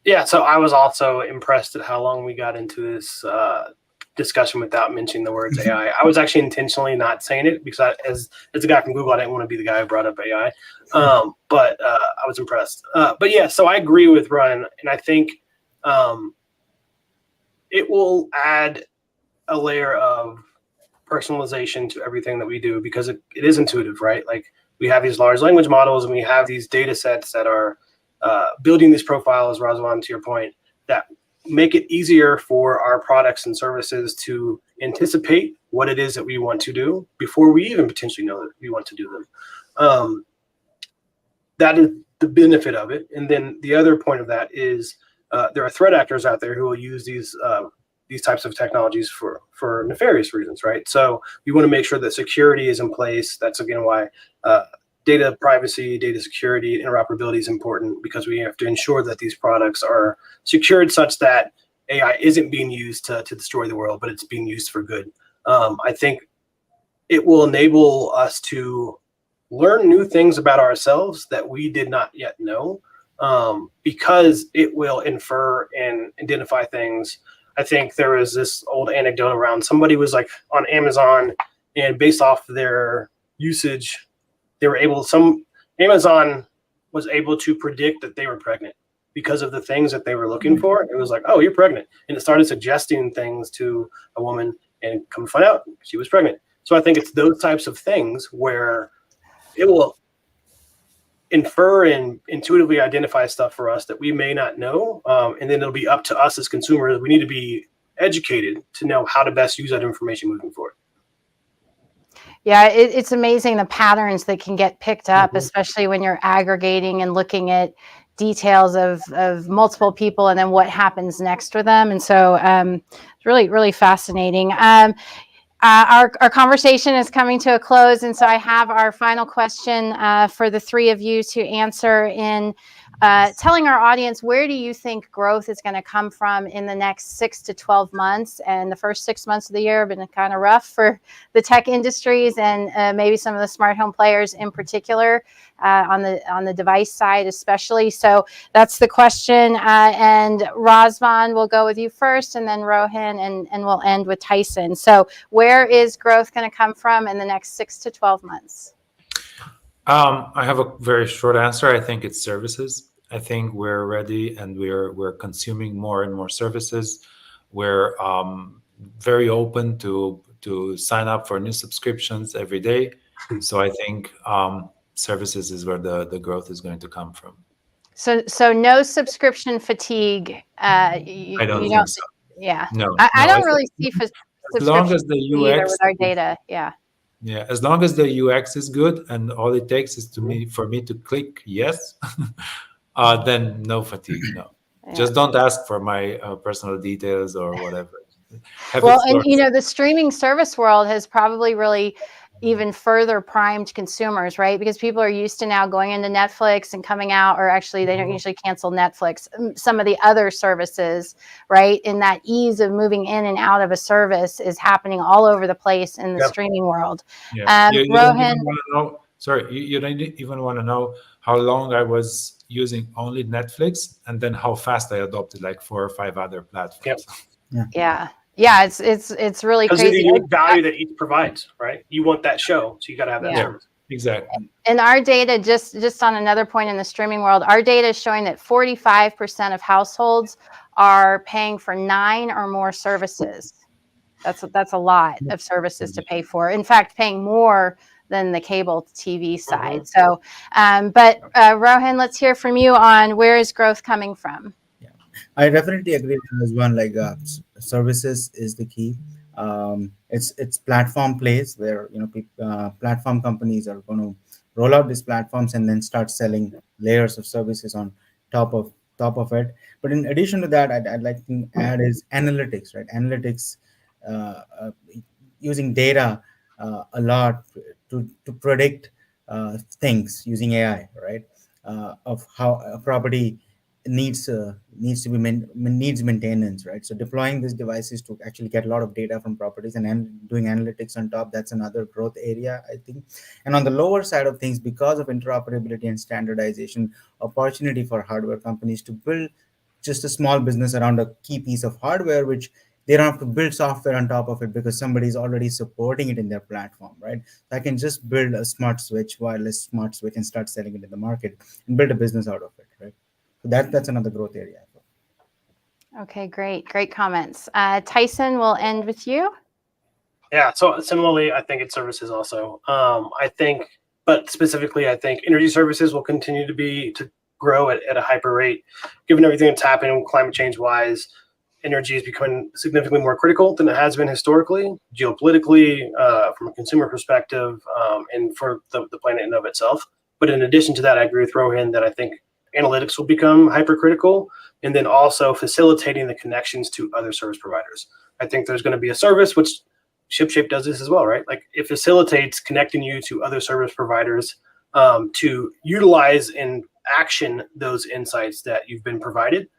C: Yeah, so I was also impressed at how long we got into this discussion without mentioning the words AI. I was actually intentionally not saying it because as a guy from Google, I didn't want to be the guy who brought up AI. But I was impressed. But yeah, so I agree with Ryan, and I think it will add a layer of personalization to everything that we do, because it is intuitive, right? Like, we have these large language models and we have these data sets that are building these profiles, Razwan, to your point, that make it easier for our products and services to anticipate what it is that we want to do before we even potentially know that we want to do them. That is the benefit of it. And then the other point of that is there are threat actors out there who will use these types of technologies for nefarious reasons, right? So we want to make sure that security is in place. That's, again, why data privacy, data security, interoperability is important, because we have to ensure that these products are secured such that AI isn't being used to destroy the world, but it's being used for good. I think it will enable us to learn new things about ourselves that we did not yet know, because it will infer and identify things. I think there was this old anecdote around somebody was like on Amazon, and based off their usage, Amazon was able to predict that they were pregnant because of the things that they were looking for. It was like, oh, you're pregnant. And it started suggesting things to a woman, and come to find out she was pregnant. So I think it's those types of things where it will infer and intuitively identify stuff for us that we may not know. And then it'll be up to us as consumers. We need to be educated to know how to best use that information moving forward.
A: Yeah, it's amazing the patterns that can get picked up, especially when you're aggregating and looking at details of multiple people and then what happens next with them. And so it's really, really fascinating. Our conversation is coming to a close, and so I have our final question for the three of you to answer in telling our audience, where do you think growth is going to come from in the next 6 to 12 months? And the first 6 months of the year have been kind of rough for the tech industries and maybe some of the smart home players in particular, on the device side especially. So that's the question. And Razvan, we'll go with you first, and then Rohan, and we'll end with Tyson. So where is growth going to come from in the next 6 to 12 months?
E: I have a very short answer. I think it's services. I think we're ready, and we're consuming more and more services. We're very open to sign up for new subscriptions every day. So I think services is where the growth is going to come from.
A: So no subscription fatigue.
E: I don't think so.
A: Yeah.
E: No,
A: I don't really see
E: as long as the UX
A: with our data. Yeah.
E: Yeah, as long as the UX is good and all it takes is for me to click yes, then no fatigue. No,
A: Yeah.
E: Just don't ask for my personal details or whatever.
A: Well, and the streaming service world has probably really even further primed consumers, right? Because people are used to now going into Netflix and coming out, or actually they don't usually cancel Netflix, some of the other services, right? And that ease of moving in and out of a service is happening all over the place in the
C: Yep.
A: streaming world.
E: Yeah. You don't
A: Rohan,
E: even want to know. Sorry, you don't even want to know how long I was using only Netflix, and then how fast I adopted like 4 or 5 other platforms.
C: Yep.
A: yeah, it's really
C: Because of the
A: crazy.
C: unique value that each provides, right? You want that show, so you got to have that
A: Yeah.
C: service.
E: Exactly.
A: And our data, just on another point in the streaming world, our data is showing that 45% of households are paying for 9 or more services. That's a lot of services to pay for. In fact, paying more than the cable TV side.
C: Mhm.
A: So, but Rohan, let's hear from you on where is growth coming from?
D: I definitely agree with this one. Like services is the key. It's platform plays where platform companies are going to roll out these platforms and then start selling layers of services on top of it. But in addition to that, I'd like to add is analytics, right? Analytics, uh, uh, using data a lot to predict things using AI, right? Of how a property needs to be needs maintenance, right? So deploying these devices to actually get a lot of data from properties and doing analytics on top, that's another growth area, I think. And on the lower side of things, because of interoperability and standardization, opportunity for hardware companies to build just a small business around a key piece of hardware, which they don't have to build software on top of it because somebody's already supporting it in their platform, right? So I can just build a smart switch, wireless smart switch, and start selling it in the market and build a business out of it, right? So that's another growth area.
A: Okay, great comments. Tyson, we'll end with you.
C: Yeah. So similarly, I think it's services also. I think, but specifically, I think energy services will continue to grow at a hyper rate, given everything that's happening climate change wise. Energy is becoming significantly more critical than it has been historically, geopolitically, from a consumer perspective, and for the planet in and of itself. But in addition to that, I agree with Rohan that I think analytics will become hypercritical, and then also facilitating the connections to other service providers. I think there's going to be a service, which ShipShape does this as well, right? Like it facilitates connecting you to other service providers to utilize and action those insights that you've been provided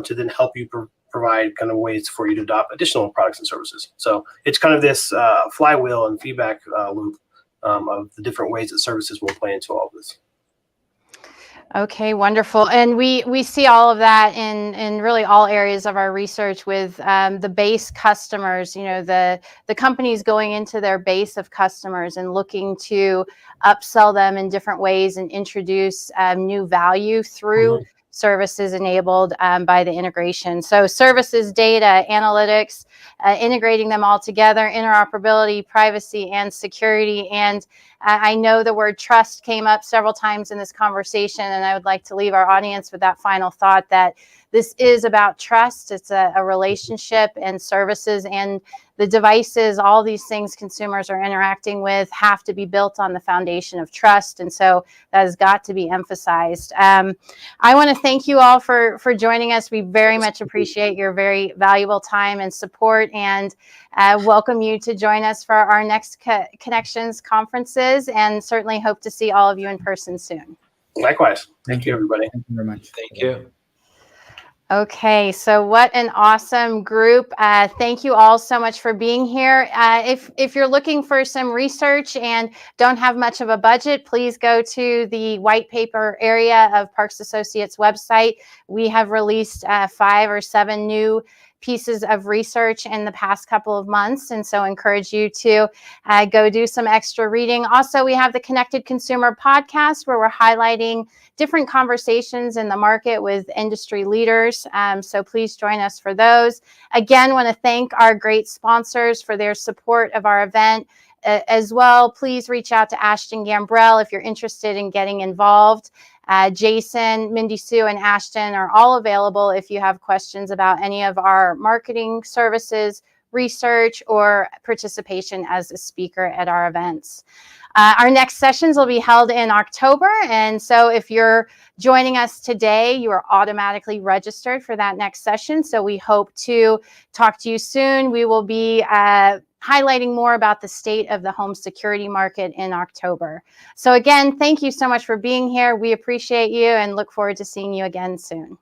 C: to then help you provide kind of ways for you to adopt additional products and services. So it's kind of this flywheel and feedback loop of the different ways that services will play into all of this.
A: Okay, wonderful. And we see all of that in really all areas of our research with the base customers, the companies going into their base of customers and looking to upsell them in different ways and introduce new value through services enabled by the integration. So services, data, analytics, integrating them all together, interoperability, privacy, and security. And I know the word trust came up several times in this conversation, and I would like to leave our audience with that final thought that this is about trust. It's a relationship, and services and the devices, all these things consumers are interacting with have to be built on the foundation of trust. And so that has got to be emphasized. I want to thank you all for joining us. We very much appreciate your very valuable time and support, and welcome you to join us for our next Connections conferences, and certainly hope to see all of you in person soon.
C: Likewise. Thank you, everybody.
D: Thank you very much.
E: Thank you.
A: Okay, so what an awesome group. Thank you all so much for being here. If you're looking for some research and don't have much of a budget, please go to the white paper area of Parks Associates website. We have released 5 or 7 new pieces of research in the past couple of months, and so encourage you to go do some extra reading. Also, we have the Connected Consumer podcast where we're highlighting different conversations in the market with industry leaders. So please join us for those. Again, want to thank our great sponsors for their support of our event. As well, please reach out to Ashton Gambrell if you're interested in getting involved. Jason, Mindy Sue, and Ashton are all available if you have questions about any of our marketing services, research, or participation as a speaker at our events. Our next sessions will be held in October, and so if you're joining us today, you are automatically registered for that next session. So we hope to talk to you soon. We will be highlighting more about the state of the home security market in October. So again, thank you so much for being here. We appreciate you and look forward to seeing you again soon.